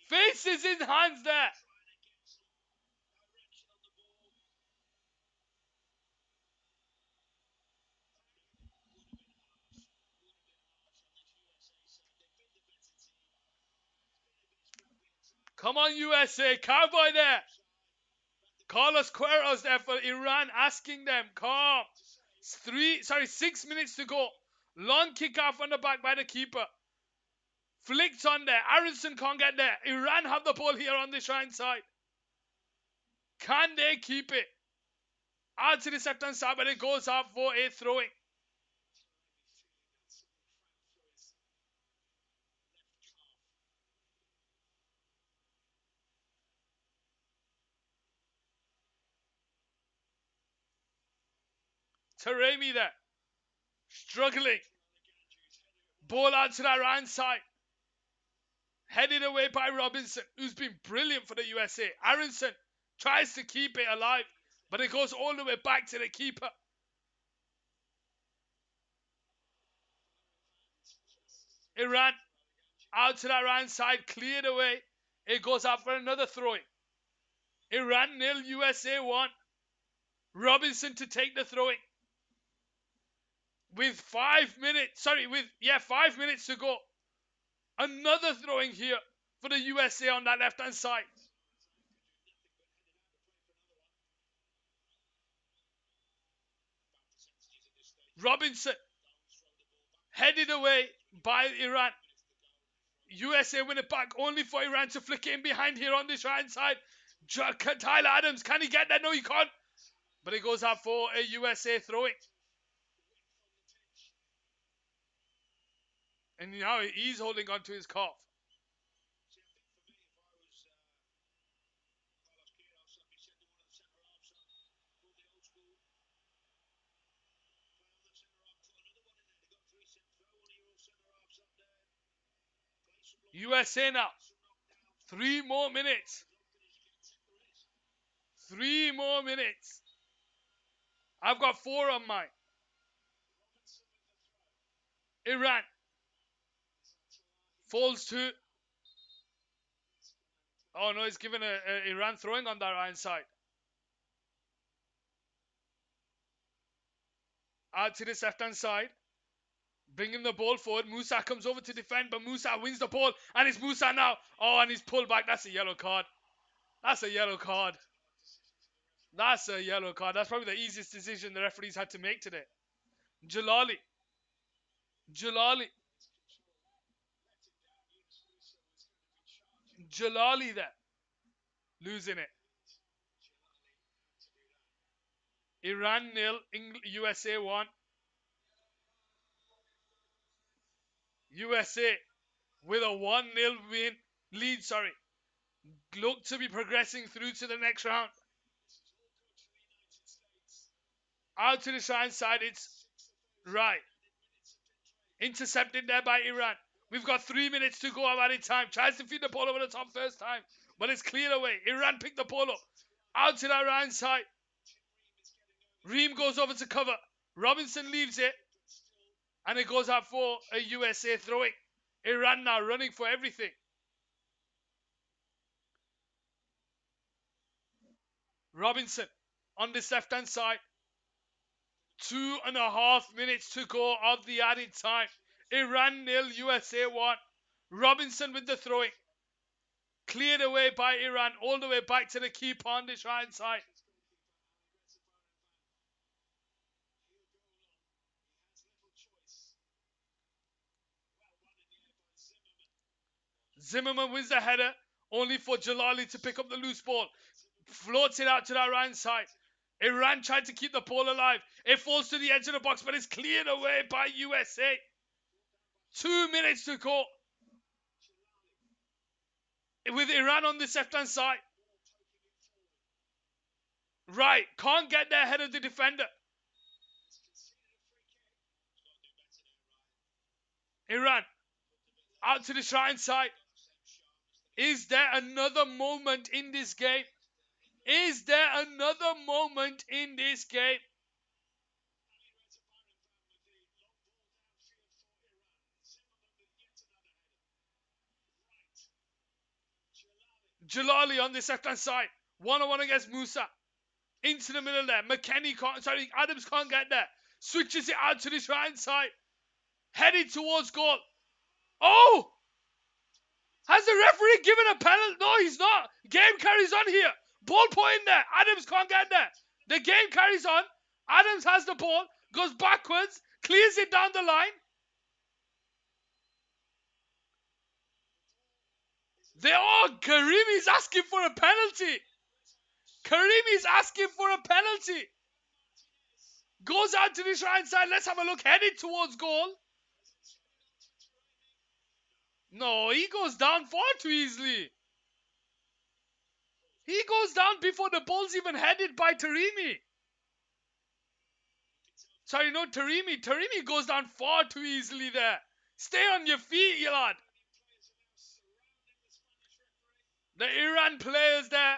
Faces in hands there. Come on, USA. Cowboy there. Carlos Queiroz there for Iran, asking them, calm. 6 minutes to go. Long kick off on the back by the keeper. Flicked on there. Aronson can't get there. Iran have the ball here on this right side. Can they keep it? Out to the left hand side, but it goes out for a throwing. Taremi there. Struggling. Ball out to that right side. Headed away by Robinson, who's been brilliant for the USA. Aronson tries to keep it alive, but it goes all the way back to the keeper. Iran out to that right side, cleared away. It goes out for another throw. Iran 0, USA 1. Robinson to take the throwing. With 5 minutes, 5 minutes to go. Another throwing here for the USA on that left-hand side. Robinson headed away by Iran. USA win it back, only for Iran to flick it in behind here on this right side. Tyler Adams, can he get that? No, he can't. But it goes out for a USA throwing. And now he's holding on to his calf. USA now. 3 more minutes. 3 more minutes. I've got 4 on mine. Iran falls to. Oh no, he's given a Iran throwing on that right side. Out to this left hand side. Bringing the ball forward. Musa comes over to defend, but Musa wins the ball. And it's Musa now. Oh, and he's pulled back. That's a yellow card. That's a yellow card. That's a yellow card. That's probably the easiest decision the referees had to make today. Jalali. Jalali. Jalali there. Losing it. Iran 0, USA 1. USA with a 1-0 win. Lead, sorry. Look to be progressing through to the next round. Out to the side, it's right. Intercepted there by Iran. We've got 3 minutes to go about it time. Tries to feed the ball over the top first time, but it's cleared away. Iran picked the ball up. Out to that right side. Reem goes over to cover. Robinson leaves it. And it goes out for a USA throwing. Iran now running for everything. Robinson on this left-hand side. 2.5 minutes to go of the added time. Iran 0, USA 1. Robinson with the throwing. Cleared away by Iran all the way back to the keeper on this right side. Zimmerman wins the header, only for Jalali to pick up the loose ball. Floats it out to that right side. Iran tried to keep the ball alive. It falls to the edge of the box, but it's cleared away by USA. 2 minutes to go. With Iran on this left-hand side. Right, can't get there ahead of the defender. Iran, out to the right side. Is there another moment in this game? Is there another moment in this game? Jalali on this left-hand side. 1-on-1 against Musa. Into the middle there. Adams can't get there. Switches it out to this right-hand side. Headed towards goal. Oh! Has the referee given a penalty? No, he's not. Game carries on here. Ball point there. Adams can't get there. The game carries on. Adams has the ball. Goes backwards. Clears it down the line. Karimi's asking for a penalty. Karimi's asking for a penalty. Goes out to this right side. Let's have a look. Headed towards goal. No, he goes down far too easily. He goes down before the ball's even headed by Taremi. Sorry, no, Taremi. Taremi goes down far too easily there. Stay on your feet, you lad. The Iran players there.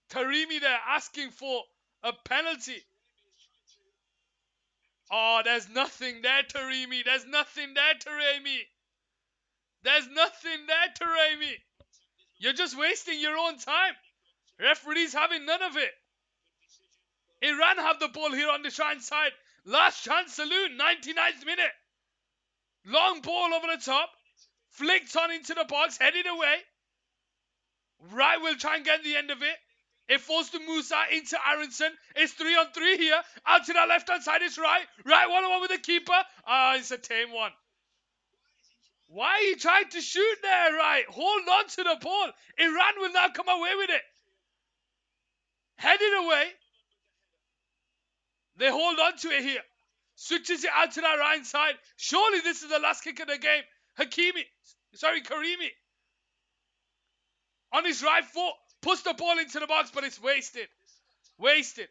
Taremi there asking for a penalty. Oh, there's nothing there, Taremi. There's nothing there, Taremi. There's nothing there, Taremi. You're just wasting your own time. Referee's having none of it. Iran have the ball here on the right side. Last chance saloon, 99th minute. Long ball over the top. Flicked on into the box, headed away. Right will try and get the end of it. It falls to Musa into Aronson. It's 3-on-3 here. Out to that left-hand side is right. Right one-on-one with the keeper. It's a tame one. Why are you trying to shoot there, right? Hold on to the ball. Iran will now come away with it. Headed away. They hold on to it here. Switches it out to that right side. Surely this is the last kick of the game. Karimi. On his right foot. Puts the ball into the box, but it's wasted. Wasted.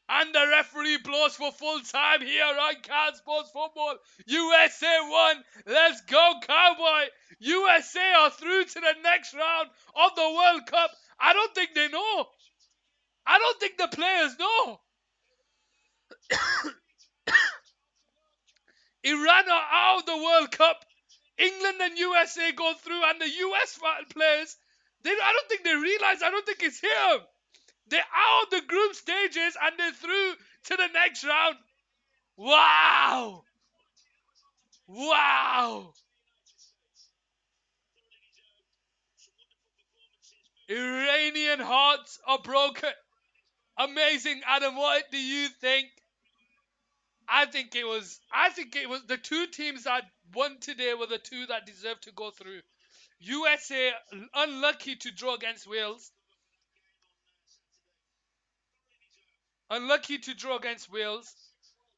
And the referee blows for full time here on Cat Sports Football. USA won. Let's go, Cowboy. USA are through to the next round of the World Cup. I don't think they know. I don't think the players know. Iran are out of the World Cup. England and USA go through, and the US players, I don't think they realize. I don't think it's him. They're out of the group stages, and they're through to the next round. Wow! Wow! Iranian hearts are broken. Amazing, Adam. What do you think? I think it was the two teams that won today were the two that deserved to go through. USA unlucky to draw against Wales. Unlucky to draw against Wales.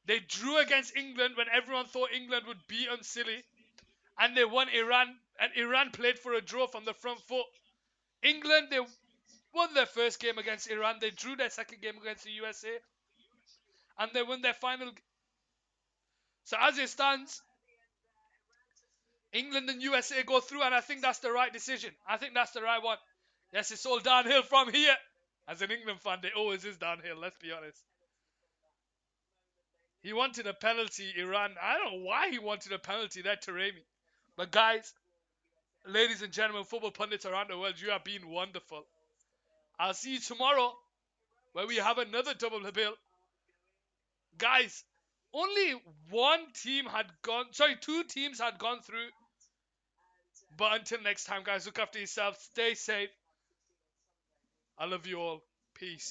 They drew against England when everyone thought England would beat them silly. And they won Iran. And Iran played for a draw from the front foot. England, they won their first game against Iran. They drew their second game against the USA. And they won their final. So as it stands, England and USA go through, and I think that's the right decision. I think that's the right one. Yes, it's all downhill from here. As an England fan, it always is downhill, let's be honest. He wanted a penalty, Iran. I don't know why he wanted a penalty there, Taremi. But guys, ladies and gentlemen, football pundits around the world, you have been wonderful. I'll see you tomorrow where we have another double bill. Guys, only two teams had gone through. But until next time, guys, look after yourselves. Stay safe. I love you all. Peace.